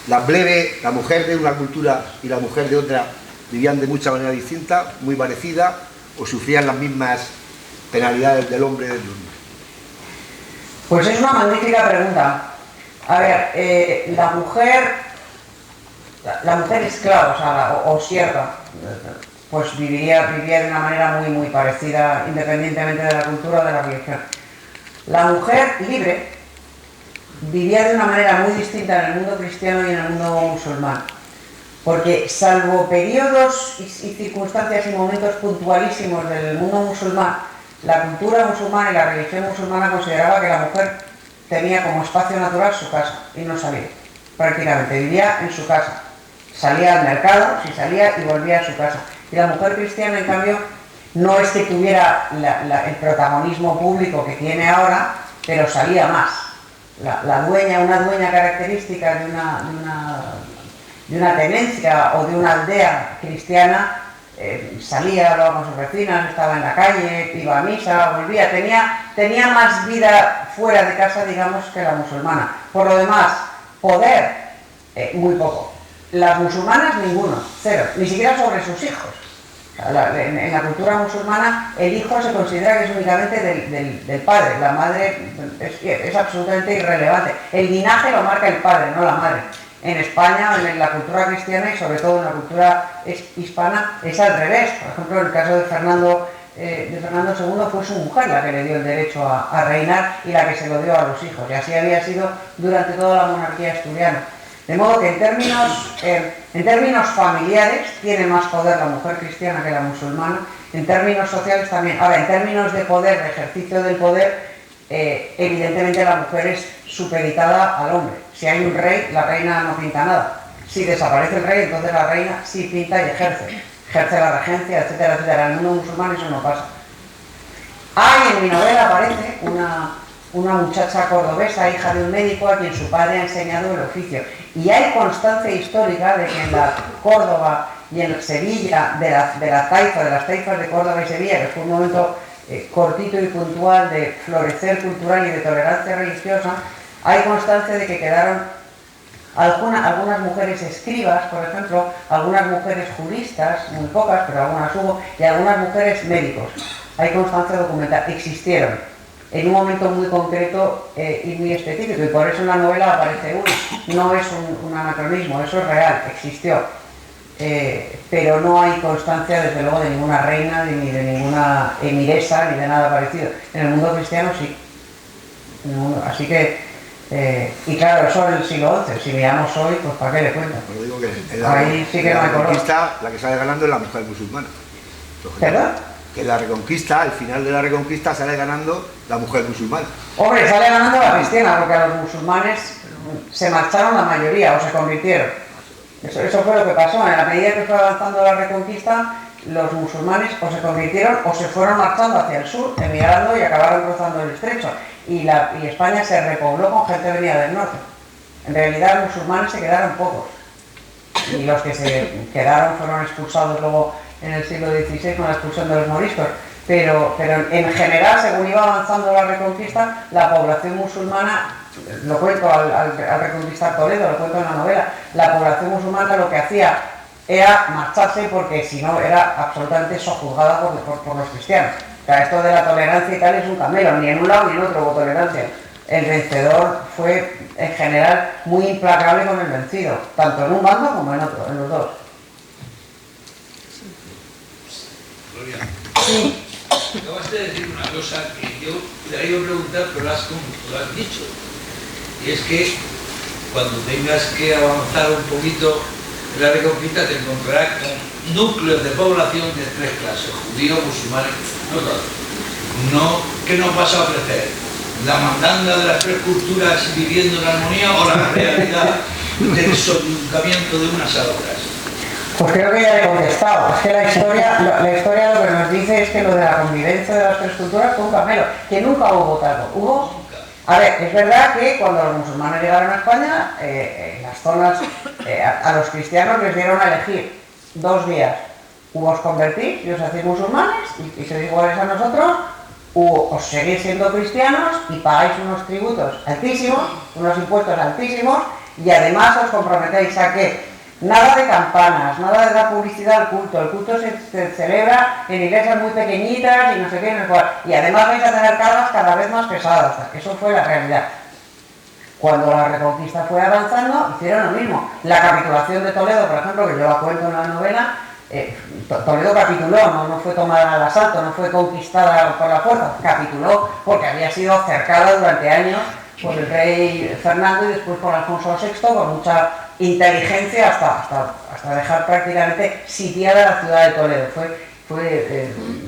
la plebe, la mujer de una cultura y la mujer de otra vivían de mucha manera distinta, muy parecida, o sufrían las mismas penalidades del hombre del mundo. Pues es una magnífica pregunta. A ver, la mujer esclava, o sea, o sierva, pues viviría de una manera muy parecida, independientemente de la cultura o de la religión. La mujer libre vivía de una manera muy distinta en el mundo cristiano y en el mundo musulmán, porque salvo periodos y circunstancias y momentos puntualísimos del mundo musulmán, la cultura musulmana y la religión musulmana consideraba que la mujer tenía como espacio natural su casa y no salía, prácticamente vivía en su casa, salía al mercado, si salía, y volvía a su casa. Y la mujer cristiana, en cambio, no es que tuviera el protagonismo público que tiene ahora, pero salía más. Una dueña característica de una tenencia o de una aldea cristiana, salía, hablaba con sus vecinas, estaba en la calle, iba a misa, volvía, tenía más vida fuera de casa, digamos, que la musulmana. Por lo demás, poder, muy poco. Las musulmanas ninguno, cero, ni siquiera sobre sus hijos. En la cultura musulmana el hijo se considera que es únicamente del padre, la madre es absolutamente irrelevante. El linaje lo marca el padre, no la madre. En España, en la cultura cristiana y sobre todo en la cultura hispana es al revés. Por ejemplo, en el caso de Fernando II fue su mujer la que le dio el derecho a reinar y la que se lo dio a los hijos, y así había sido durante toda la monarquía asturiana. De modo que en términos familiares tiene más poder la mujer cristiana que la musulmana, en términos sociales también. Ahora, en términos de poder, de ejercicio del poder, evidentemente la mujer es supeditada al hombre. Si hay un rey, la reina no pinta nada. Si desaparece el rey, entonces la reina sí pinta y ejerce la regencia, etcétera, etcétera. En el mundo musulmán eso no pasa. En mi novela aparece una muchacha cordobesa, hija de un médico, a quien su padre ha enseñado el oficio. Y hay constancia histórica de que en la Córdoba y en Sevilla, de las taifas de Córdoba y Sevilla, que fue un momento cortito y puntual de florecer cultural y de tolerancia religiosa, hay constancia de que quedaron algunas mujeres escribas, por ejemplo, algunas mujeres juristas, muy pocas, pero algunas hubo, y algunas mujeres médicos. Hay constancia documental, existieron en un momento muy concreto y muy específico, y por eso en la novela aparece una. No es un anacronismo, eso es real, existió. Pero no hay constancia, desde luego, de ninguna reina, ni de ninguna emiresa, ni de nada parecido. En el mundo cristiano sí. Así que, y claro, eso en el siglo XI. Si miramos hoy, pues ¿para qué le cuento? Pero digo que ahí sí que no hay conquista, la que sale ganando es la mujer musulmana. ¿Verdad? Que la reconquista, al final de la reconquista, sale ganando la mujer musulmana. Hombre, sale ganando la cristiana, porque a los musulmanes se marcharon la mayoría, o se convirtieron. Eso fue lo que pasó. En la medida que fue avanzando la reconquista, los musulmanes o se convirtieron o se fueron marchando hacia el sur, emigrando, y acabaron cruzando el estrecho. Y España se repobló con gente venida del norte. En realidad, los musulmanes se quedaron pocos. Y los que se quedaron fueron expulsados luego en el siglo XVI con la expulsión de los moriscos. Pero en general, según iba avanzando la reconquista, la población musulmana, lo cuento al reconquistar Toledo, lo cuento en la novela, la población musulmana lo que hacía era marcharse, porque si no era absolutamente sojuzgada por los cristianos. O sea, esto de la tolerancia y tal es un camelo, ni en un lado ni en otro hubo tolerancia. El vencedor fue en general muy implacable con el vencido, tanto en un bando como en otro, en los dos. Gloria. Sí. Acabas de decir una cosa que yo te iba a preguntar, pero lo has dicho. Y es que cuando tengas que avanzar un poquito en la reconquista, te encontrarás con núcleos de población de tres clases: judíos, musulmanes, no todos. ¿Qué nos vas a ofrecer? ¿La mandanga de las tres culturas viviendo en armonía o la realidad del soyuncamiento de unas a otras? Pues creo que ya le he contestado. Es que la historia lo que nos dice es que lo de la convivencia de las tres culturas fue un camelo, que nunca hubo tal. Hubo. A ver, es verdad que cuando los musulmanes llegaron a España, en las zonas, a los cristianos les dieron a elegir 2 vías. O os convertís y os hacéis musulmanes y sois iguales a nosotros, o os seguís siendo cristianos y pagáis unos tributos altísimos, unos impuestos altísimos, y además os comprometéis a que nada de campanas, nada de dar publicidad al culto. El culto se celebra en iglesias muy pequeñitas y no sé qué, no sé cuál. Y además vais a tener cargas cada vez más pesadas. Eso fue la realidad. Cuando la Reconquista fue avanzando, hicieron lo mismo. La capitulación de Toledo, por ejemplo, que yo la cuento en la novela, Toledo capituló, no fue tomada al asalto, no fue conquistada por la fuerza, capituló porque había sido cercada durante años por el rey Fernando y después por Alfonso VI, con mucha inteligencia hasta dejar prácticamente sitiada la ciudad de Toledo. Fue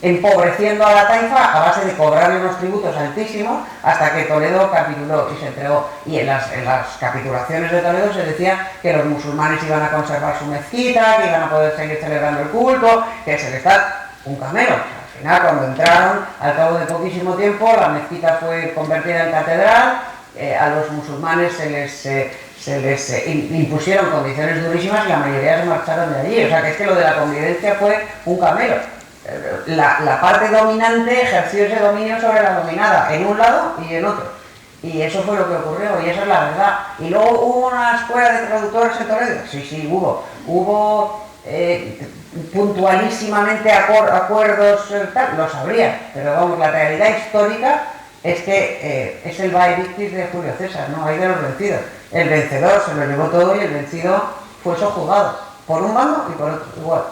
empobreciendo a la taifa a base de cobrarle unos tributos altísimos hasta que Toledo capituló y se entregó. Y en las capitulaciones de Toledo se decía que los musulmanes iban a conservar su mezquita, que iban a poder seguir celebrando el culto, que se les da un camelo. Al final, cuando entraron, al cabo de poquísimo tiempo, la mezquita fue convertida en catedral, a los musulmanes se les impusieron condiciones durísimas y la mayoría se marcharon de allí. O sea que es que lo de la convivencia fue un camelo. La parte dominante ejerció ese dominio sobre la dominada, en un lado y en otro. Y eso fue lo que ocurrió, y esa es la verdad. Y luego hubo una escuela de traductores en Toledo. Sí, hubo. Hubo puntualísimamente acuerdos, tal, lo sabría. Pero vamos, la realidad histórica es que es el vae victis de Julio César, no hay de los vencidos. El vencedor se lo llevó todo y el vencido fue sojuzgado, por un bando y por otro, igual.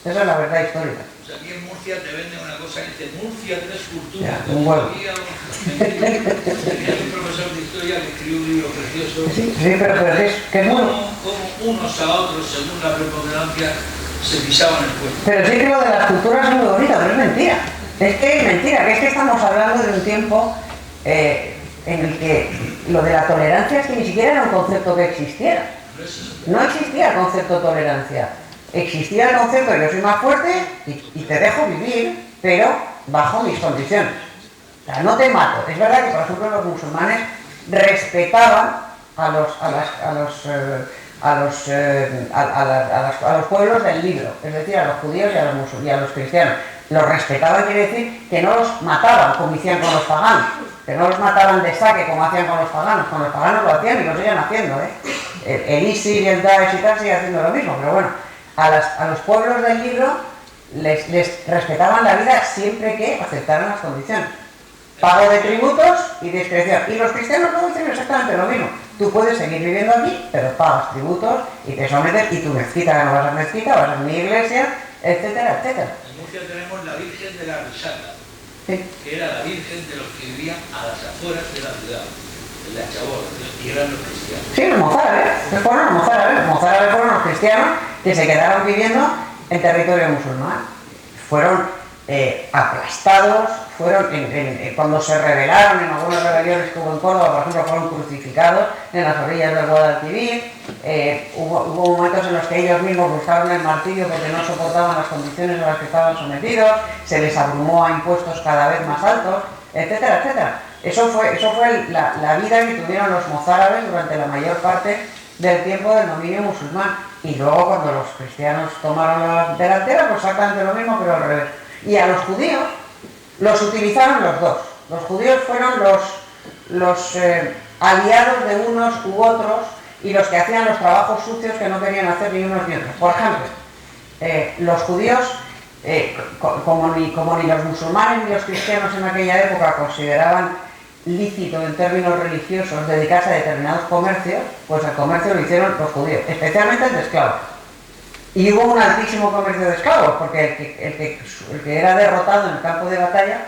Esa es la verdad histórica. Pues aquí en Murcia te venden una cosa que dice Murcia, 3 culturas. Ya, un huevo. Tenía un profesor de historia que escribió un libro precioso. Sí, pero es que es muy... Como unos a otros, según la preponderancia, se pisaban el pueblo. Pero sí que lo de las culturas es muy bonito, pero es mentira. Es que es mentira, que es que estamos hablando de un tiempo en el que lo de la tolerancia es que ni siquiera era un concepto que existiera. No existía el concepto de tolerancia. Existía el concepto de yo soy más fuerte y te dejo vivir, pero bajo mis condiciones. O sea, no te mato. Es verdad que, por ejemplo, los musulmanes respetaban a los pueblos del libro, es decir, a los judíos y a los cristianos. Los respetaban quiere decir que no los mataban como hacían con los paganos, que no los mataban de saque como hacían con los paganos. Con los paganos lo hacían y lo siguen haciendo, El ISIS y el Daesh y tal siguen haciendo lo mismo, pero bueno, a los pueblos del libro les respetaban la vida siempre que aceptaran las condiciones. Pago de tributos y discreción. Y los cristianos no dicen exactamente lo mismo. Tú puedes seguir viviendo aquí, pero pagas tributos y te sometes, y tu mezquita no va a ser mezquita, va a ser mi iglesia, etcétera, etcétera. En Murcia tenemos la Virgen de la Risata, Sí. que era la Virgen de los que vivían a las afueras de la ciudad, en la Chabola, y eran los cristianos. Sí, los mozárabes. Fueron los mozárabes. Los mozárabes fueron los cristianos que se quedaron viviendo en territorio musulmán. Fueron aplastados, cuando se rebelaron en algunas rebeliones que hubo en Córdoba, por ejemplo, fueron crucificados en las orillas del Guadalquivir. Hubo momentos en los que ellos mismos buscaron el martirio porque no soportaban las condiciones a las que estaban sometidos, se les abrumó a impuestos cada vez más altos, etcétera, etcétera. Eso fue la vida que tuvieron los mozárabes durante la mayor parte del tiempo del dominio musulmán. Y luego, cuando los cristianos tomaron la delantera, pues exactamente lo mismo, pero al revés. Y a los judíos los utilizaron los dos. Los judíos fueron los aliados de unos u otros y los que hacían los trabajos sucios que no querían hacer ni unos ni otros. Por ejemplo, los judíos, como ni los musulmanes ni los cristianos en aquella época consideraban lícito en términos religiosos dedicarse a determinados comercios, pues el comercio lo hicieron los judíos, especialmente el de esclavos. Y hubo un altísimo comercio de esclavos, porque el que era derrotado en el campo de batalla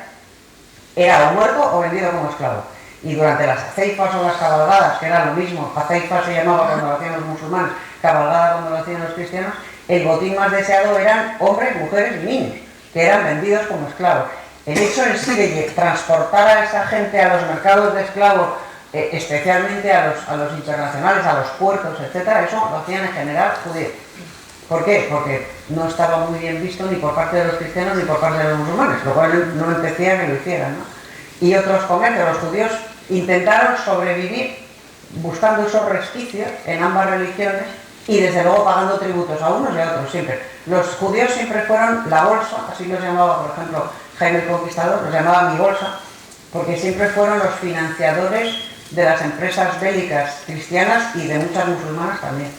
era o muerto o vendido como esclavo. Y durante las aceifas o las cabalgadas, que era lo mismo, aceifa se llamaba cuando lo hacían los musulmanes, cabalgada cuando lo hacían los cristianos, el botín más deseado eran hombres, mujeres y niños, que eran vendidos como esclavos. El hecho en sí de transportar a esa gente a los mercados de esclavos especialmente a los internacionales, a los puertos, etcétera, eso lo hacían en general judíos. ¿Por qué? Porque no estaba muy bien visto ni por parte de los cristianos ni por parte de los musulmanes, lo cual no empecía que lo hicieran, ¿no? Y otros comercios, los judíos intentaron sobrevivir buscando esos resquicios en ambas religiones y desde luego pagando tributos a unos y a otros siempre. Los judíos siempre fueron la bolsa, así los llamaba, por ejemplo, Jaime el Conquistador, los llamaba mi bolsa, porque siempre fueron los financiadores de las empresas bélicas cristianas y de muchas musulmanas también.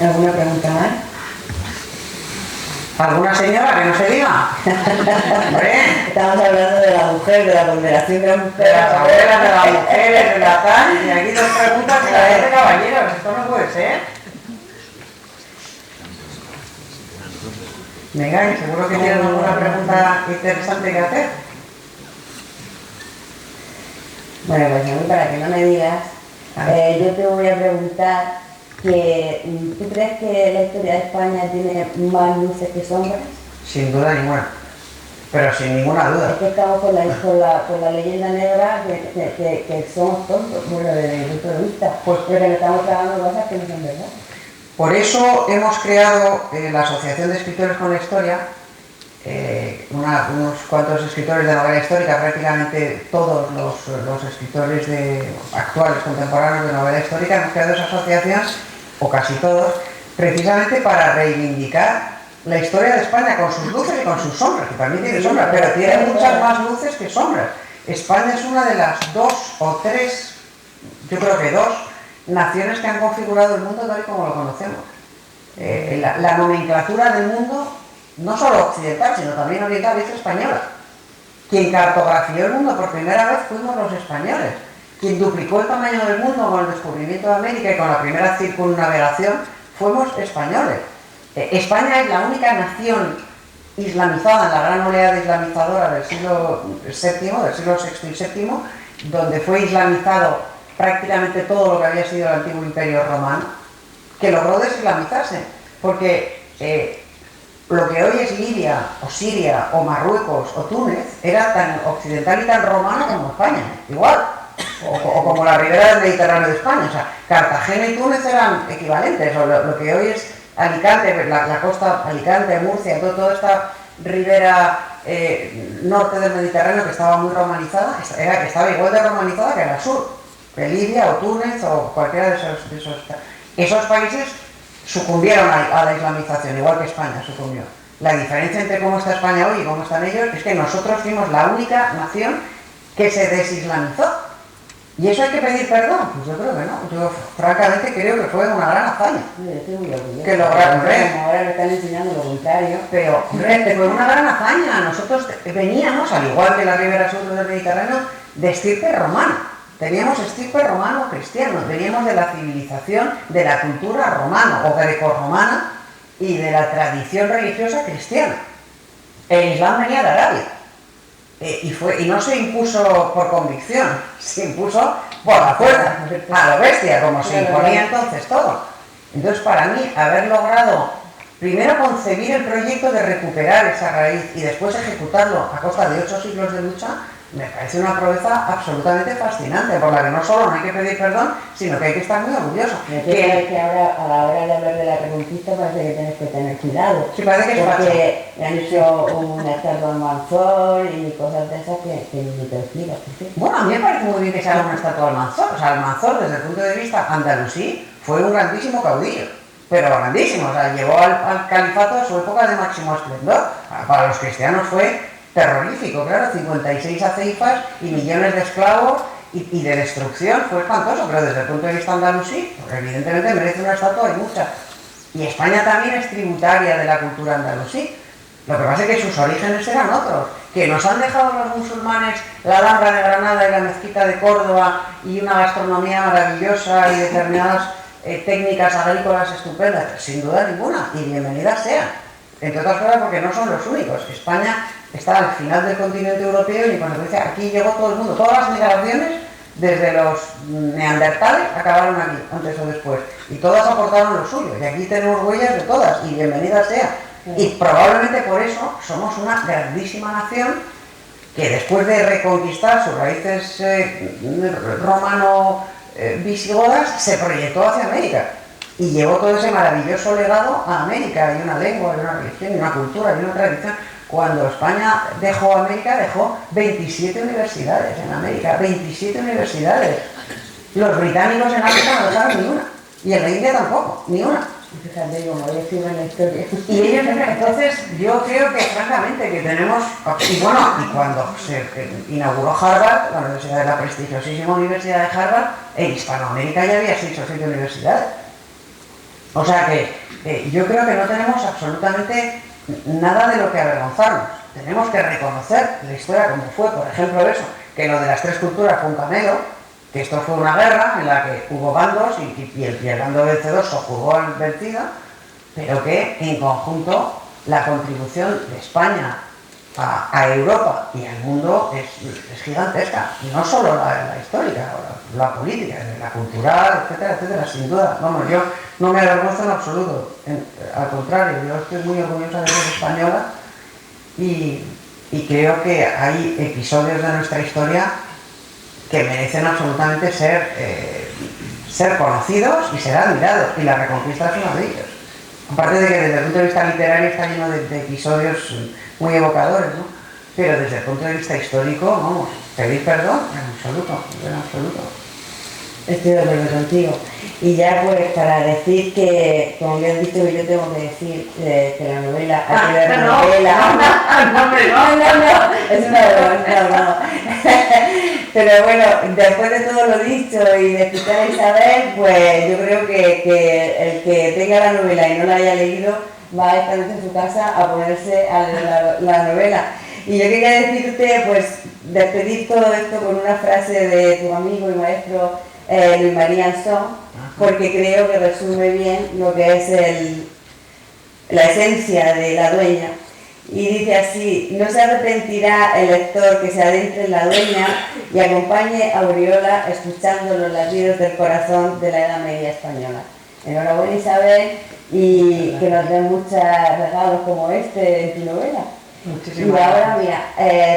¿Alguna pregunta más? ¿Alguna señora que no se diga? ¡Hombre! Estamos hablando de la mujer, de la ponderación de la mujer. De las abuelas, de las mujeres, de la tal, y aquí dos preguntas y la de caballeros, esto no puede ser. Venga, y seguro que tienen alguna pregunta interesante que hacer. Bueno, pues a mí, para que no me digas, yo te voy a preguntar que ¿tú crees que la historia de España tiene más luces que sombras? Sin duda ninguna, pero sin ninguna Es duda. que estamos con la leyenda negra que somos tontos, bueno, desde mi punto de vista, pues pero que le estamos tragando cosas que no son verdad. Por eso hemos creado la Asociación de Escritores con la Historia, unos cuantos escritores de novela histórica, prácticamente todos los escritores actuales, contemporáneos de novela histórica, hemos creado esa asociación, o casi todos, precisamente para reivindicar la historia de España con sus luces y con sus sombras, que también tiene sombras, pero tiene muchas más luces que sombras. España es una de las 2 o 3, yo creo que 2, naciones que han configurado el mundo tal y como lo conocemos. La nomenclatura del mundo, no solo occidental, sino también oriental, es española. Quien cartografió el mundo por primera vez fuimos los españoles. Quien duplicó el tamaño del mundo con el descubrimiento de América y con la primera circunnavegación fuimos españoles. España es la única nación islamizada en la gran oleada islamizadora del siglo VII, del siglo VI y VII, donde fue islamizado prácticamente todo lo que había sido el antiguo imperio romano, que logró desislamizarse, porque lo que hoy es Libia, o Siria, o Marruecos, o Túnez, era tan occidental y tan romano como España, igual, o como la ribera del Mediterráneo de España. O sea, Cartagena y Túnez eran equivalentes, o lo que hoy es Alicante, la costa Alicante, Murcia, toda esta ribera norte del Mediterráneo, que estaba muy romanizada, estaba igual de romanizada que el sur, que Libia o Túnez o cualquiera de esos países sucumbieron a la islamización, igual que España sucumbió. La diferencia entre cómo está España hoy y cómo están ellos es que nosotros fuimos la única nación que se desislamizó. ¿Y eso hay que pedir perdón? Pues yo creo que no. Yo francamente creo que fue una gran hazaña. Yo estoy muy orgullosa. Que lograron, Como ahora me están enseñando lo contrario. Pero, hombre, fue una gran hazaña. Nosotros veníamos, al igual que la ribera sur del Mediterráneo, de estirpe romana. Teníamos estirpe romano-cristiano. Veníamos de la civilización, de la cultura romana o grecorromana y de la tradición religiosa cristiana. El Islam venía de Arabia. Y no se impuso por convicción, se impuso por la fuerza, a lo bestia, como se imponía entonces todo. Entonces, para mí, haber logrado primero concebir el proyecto de recuperar esa raíz y después ejecutarlo a costa de 8 siglos de lucha, me parece una proeza absolutamente fascinante, por la que no solo no hay que pedir perdón, sino que hay que estar muy orgulloso. Que ahora, a la hora de hablar de la Reconquista, parece que tienes que tener cuidado. Sí, parece que es porque me han hecho una estatua al Manzor y cosas de esas que ni te explicas. Bueno, a mí me parece muy bien que se haga una estatua al Manzor. O sea, el Manzor, desde el punto de vista andalusí, fue un grandísimo caudillo. Pero grandísimo, o sea, llevó al califato a su época de máximo esplendor. Para los cristianos fue terrorífico, claro, 56 aceifas y millones de esclavos y de destrucción, fue espantoso, pero desde el punto de vista andalusí, pues evidentemente merece una estatua, hay muchas. Y España también es tributaria de la cultura andalusí. Lo que pasa es que sus orígenes eran otros, que nos han dejado los musulmanes la Alhambra de Granada y la Mezquita de Córdoba y una gastronomía maravillosa y determinadas técnicas agrícolas estupendas, sin duda ninguna, y bienvenidas sean. Entre otras cosas porque no son los únicos. España está al final del continente europeo y cuando dice aquí llegó todo el mundo, todas las migraciones, desde los neandertales acabaron aquí, antes o después, y todas aportaron lo suyo, y aquí tenemos huellas de todas, y bienvenidas sean. Y probablemente por eso somos una grandísima nación que después de reconquistar sus raíces romano-visigodas, se proyectó hacia América y llevó todo ese maravilloso legado a América. Hay una lengua, hay una religión, hay una cultura, hay una tradición. Cuando España dejó América, dejó 27 universidades en América, 27 universidades. Los británicos en África no dejaron ni una, y en la India tampoco, ni una. Fíjate cómo decimos en la historia. Y ellos, entonces, yo creo que francamente que tenemos, y bueno, y cuando se inauguró Harvard, la universidad de la prestigiosísima Universidad de Harvard, en Hispanoamérica ya había 6 o 7 universidades. O sea que yo creo que no tenemos absolutamente nada de lo que avergonzarnos. Tenemos que reconocer la historia como fue, por ejemplo, eso, que lo de las 3 culturas fue un camelo, que esto fue una guerra en la que hubo bandos y el bando vencedor sojuzgó al vencido, pero que en conjunto la contribución de España a Europa y al mundo es gigantesca, y no solo la histórica, la política, la cultural, etcétera, etcétera, sin duda. Vamos, yo no me avergüenzo en absoluto, al contrario, yo estoy muy orgullosa de ser española y creo que hay episodios de nuestra historia que merecen absolutamente ser conocidos y ser admirados, y la Reconquista es uno de ellos. Aparte de que desde el punto de vista literario está lleno de episodios muy evocadores, ¿no? Pero desde el punto de vista histórico, vamos, pedir perdón en absoluto, en absoluto. Estoy de acuerdo contigo. Y ya pues para decir que, como bien has dicho, yo tengo que decir que la novela... No, es una broma. Pero bueno, después de todo lo dicho y de escuchar a Isabel, pues yo creo que el que tenga la novela y no la haya leído va esta noche en su casa a ponerse a leer la novela. Y yo quería decirte, pues, despedir todo esto con una frase de tu amigo y maestro Luis María Anson, porque creo que resume bien lo que es la esencia de La dueña. Y dice así: no se arrepentirá el lector que se adentre en La dueña y acompañe a Uriola escuchando los latidos del corazón de la Edad Media española. Enhorabuena, Isabel, y que nos den muchos regalos como este en tu novela. Muchísimas y ahora, gracias. mira,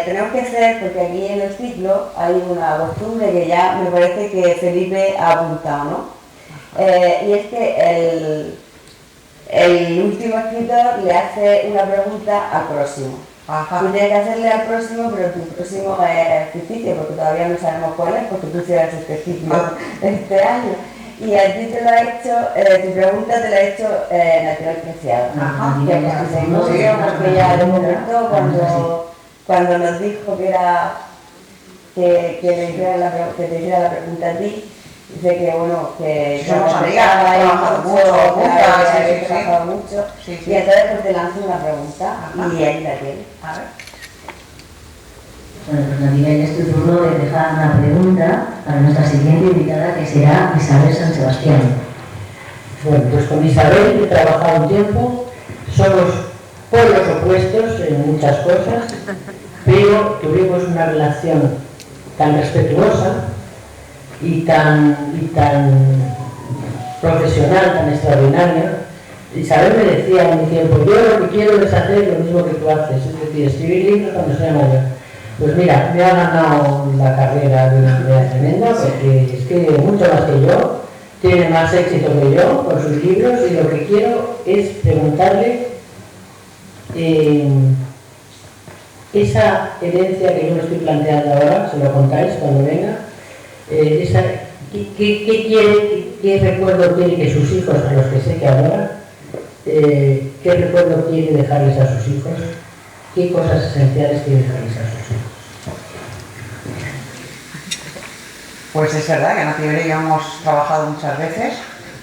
tenemos que hacer, porque aquí en el ciclo hay una costumbre que ya me parece que Felipe ha apuntado, ¿no? Y es que el último escritor le hace una pregunta al próximo. Ajá. Tú tienes que hacerle al próximo, pero tu próximo es ficticio, porque todavía no sabemos cuál es, porque tú hicieras este ciclo este año. Y a ti te lo ha hecho, tu pregunta te la ha hecho Natural Preciado. Ajá. Que conseguimos porque ella lo comentó cuando nos dijo que te hiciera la pregunta a ti. Dice que bueno, que somos amigas, hemos trabajado mucho mucho, Sí. Y entonces pues te lanzo una pregunta. Ajá. Y ahí la tienes. A ver. Bueno, pues Maribel, es tu turno de dejar una pregunta para nuestra siguiente invitada, que será Isabel San Sebastián. Bueno, pues con Isabel he trabajado un tiempo, somos polos opuestos en muchas cosas, pero tuvimos una relación tan respetuosa y tan profesional, tan extraordinaria. Isabel me decía en mi tiempo: yo lo que quiero es hacer lo mismo que tú haces, es decir, escribir libros cuando sea mayor. Pues mira, me ha ganado la carrera de una manera tremenda, porque es que mucho más que yo, tiene más éxito que yo con sus libros, y lo que quiero es preguntarle esa herencia que yo me estoy planteando ahora, se lo contáis cuando venga, ¿qué recuerdo quiere que sus hijos, a los que sé que adora, qué recuerdo quiere dejarles a sus hijos? ¿Qué cosas esenciales quiere dejarles a sus hijos? Pues es verdad que Nati y yo hemos trabajado muchas veces,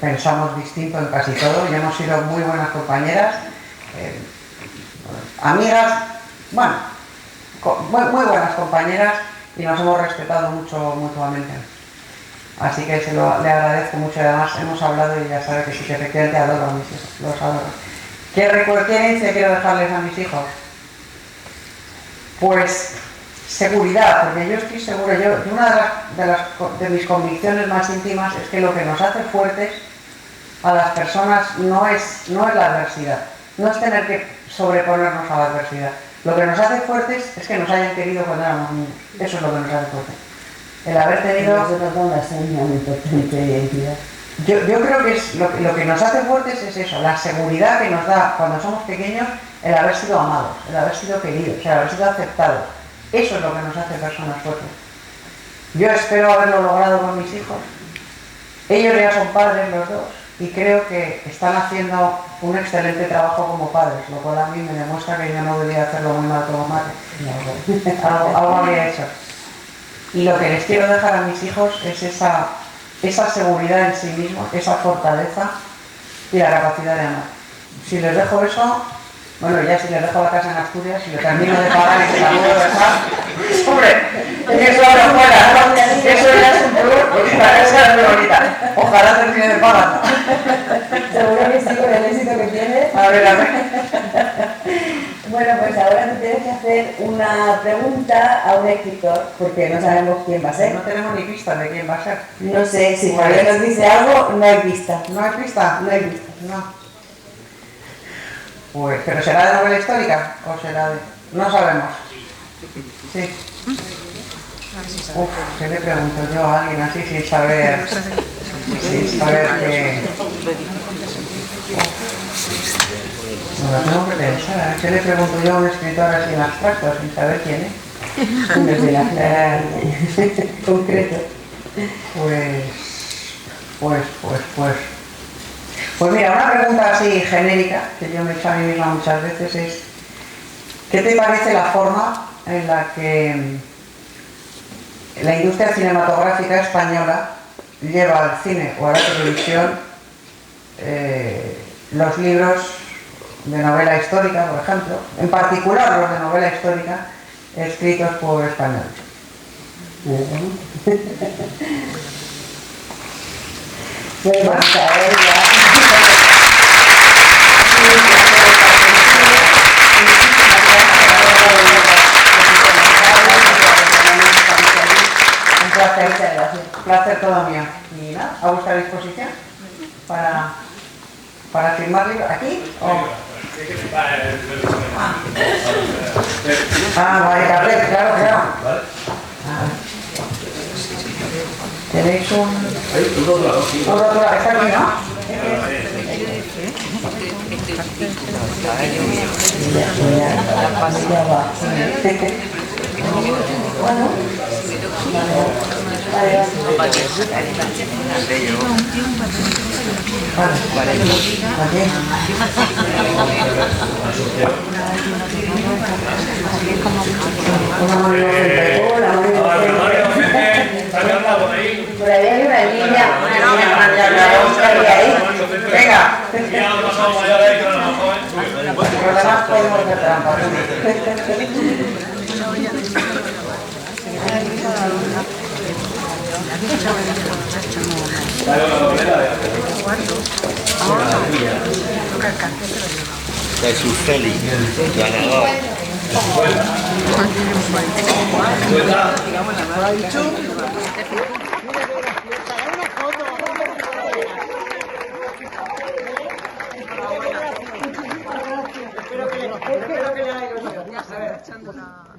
pensamos distinto en casi todo y hemos sido muy buenas compañeras, amigas, bueno, muy buenas compañeras, y nos hemos respetado mucho mutuamente. Así que le agradezco mucho, y además hemos hablado y ya sabe que sí, que efectivamente adoro a mis hijos, los adoro. ¿Qué herencia quiero dejarles a mis hijos? Pues seguridad, porque yo estoy segura, una de mis convicciones más íntimas es que lo que nos hace fuertes a las personas no es la adversidad, no es tener que sobreponernos a la adversidad. Lo que nos hace fuertes es que nos hayan querido cuando éramos niños. Eso es lo que nos hace fuertes. El haber tenido... Nosotros da una señal muy potente de identidad. Yo creo que es lo que nos hace fuertes es eso, la seguridad que nos da cuando somos pequeños el haber sido amados, el haber sido queridos, el haber sido aceptados. Eso es lo que nos hace personas fuertes. Yo espero haberlo logrado con mis hijos. Ellos ya son padres los dos y creo que están haciendo un excelente trabajo como padres, lo cual a mí me demuestra que yo no debería hacerlo muy mal como madre. Algo habría hecho. Y lo que les quiero dejar a mis hijos es esa seguridad en sí mismos, esa fortaleza y la capacidad de amar. Si les dejo eso, bueno, ya si les dejo la casa en Asturias, si lo termino de pagar y se la puedo dejar, ¡hombre! Eso ahora fuera, ¿no? Eso ya es un plus, porque la casa es muy bonita. Ojalá termine de pagar. Seguro que sí, con el éxito que tienes. A ver. Bueno, pues ahora tú tienes que hacer una pregunta a un escritor, porque no sabemos quién va a ser. No tenemos ni pistas de quién va a ser. No sé, si Javier nos dice algo, no hay pista. ¿No hay pista? No hay pista. No. Pues, ¿pero será de novela histórica o será de...? No sabemos. Sí. Uf, ¿qué le pregunto yo a alguien así sin saber que... No lo tengo que pensar. ¿Qué le pregunto yo a un escritor así en abstracto sin saber quién es? Desde la clara concreto. Pues mira, una pregunta así genérica, que yo me he hecho a mí misma muchas veces es: ¿qué te parece la forma en la que la industria cinematográfica española lleva al cine o a la televisión los libros de novela histórica, por ejemplo, en particular los de novela histórica escritos por españoles? Bueno, pues a ver, Un placer todo mío. Y nada, a vuestra disposición para firmar libros. ¿Aquí? Vale, claro. ¿Tenéis un rotulador? ¿Está aquí, no? bueno, por ahí hay una niña. Venga. Los demás podemos hacer trampa. Jesús Félix, ganador.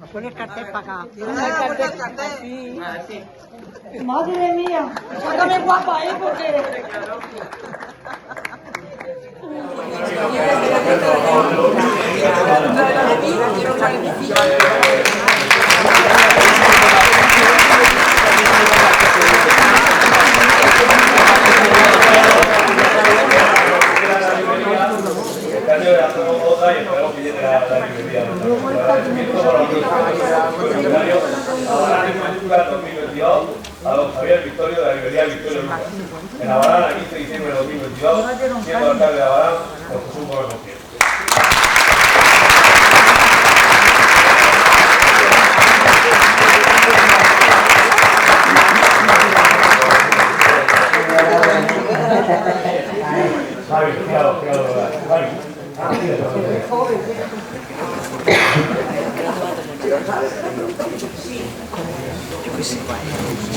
Nos pone el cartel para acá. Madre mía, sácame guapa, porque... a don Javier Victorio de la librería Victorio Lucas, en Abarán, el 15 de diciembre de 2022, siendo alcalde de Abarán, por Jesús Gómez Montiel. Javi, cuidado, Javi.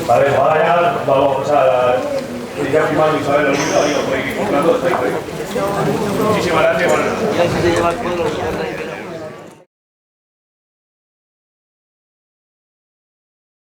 Vale, ahora ya vamos a pasar a ya firmando Isabel Olvido, ahí os voy comprando, muchísimas gracias.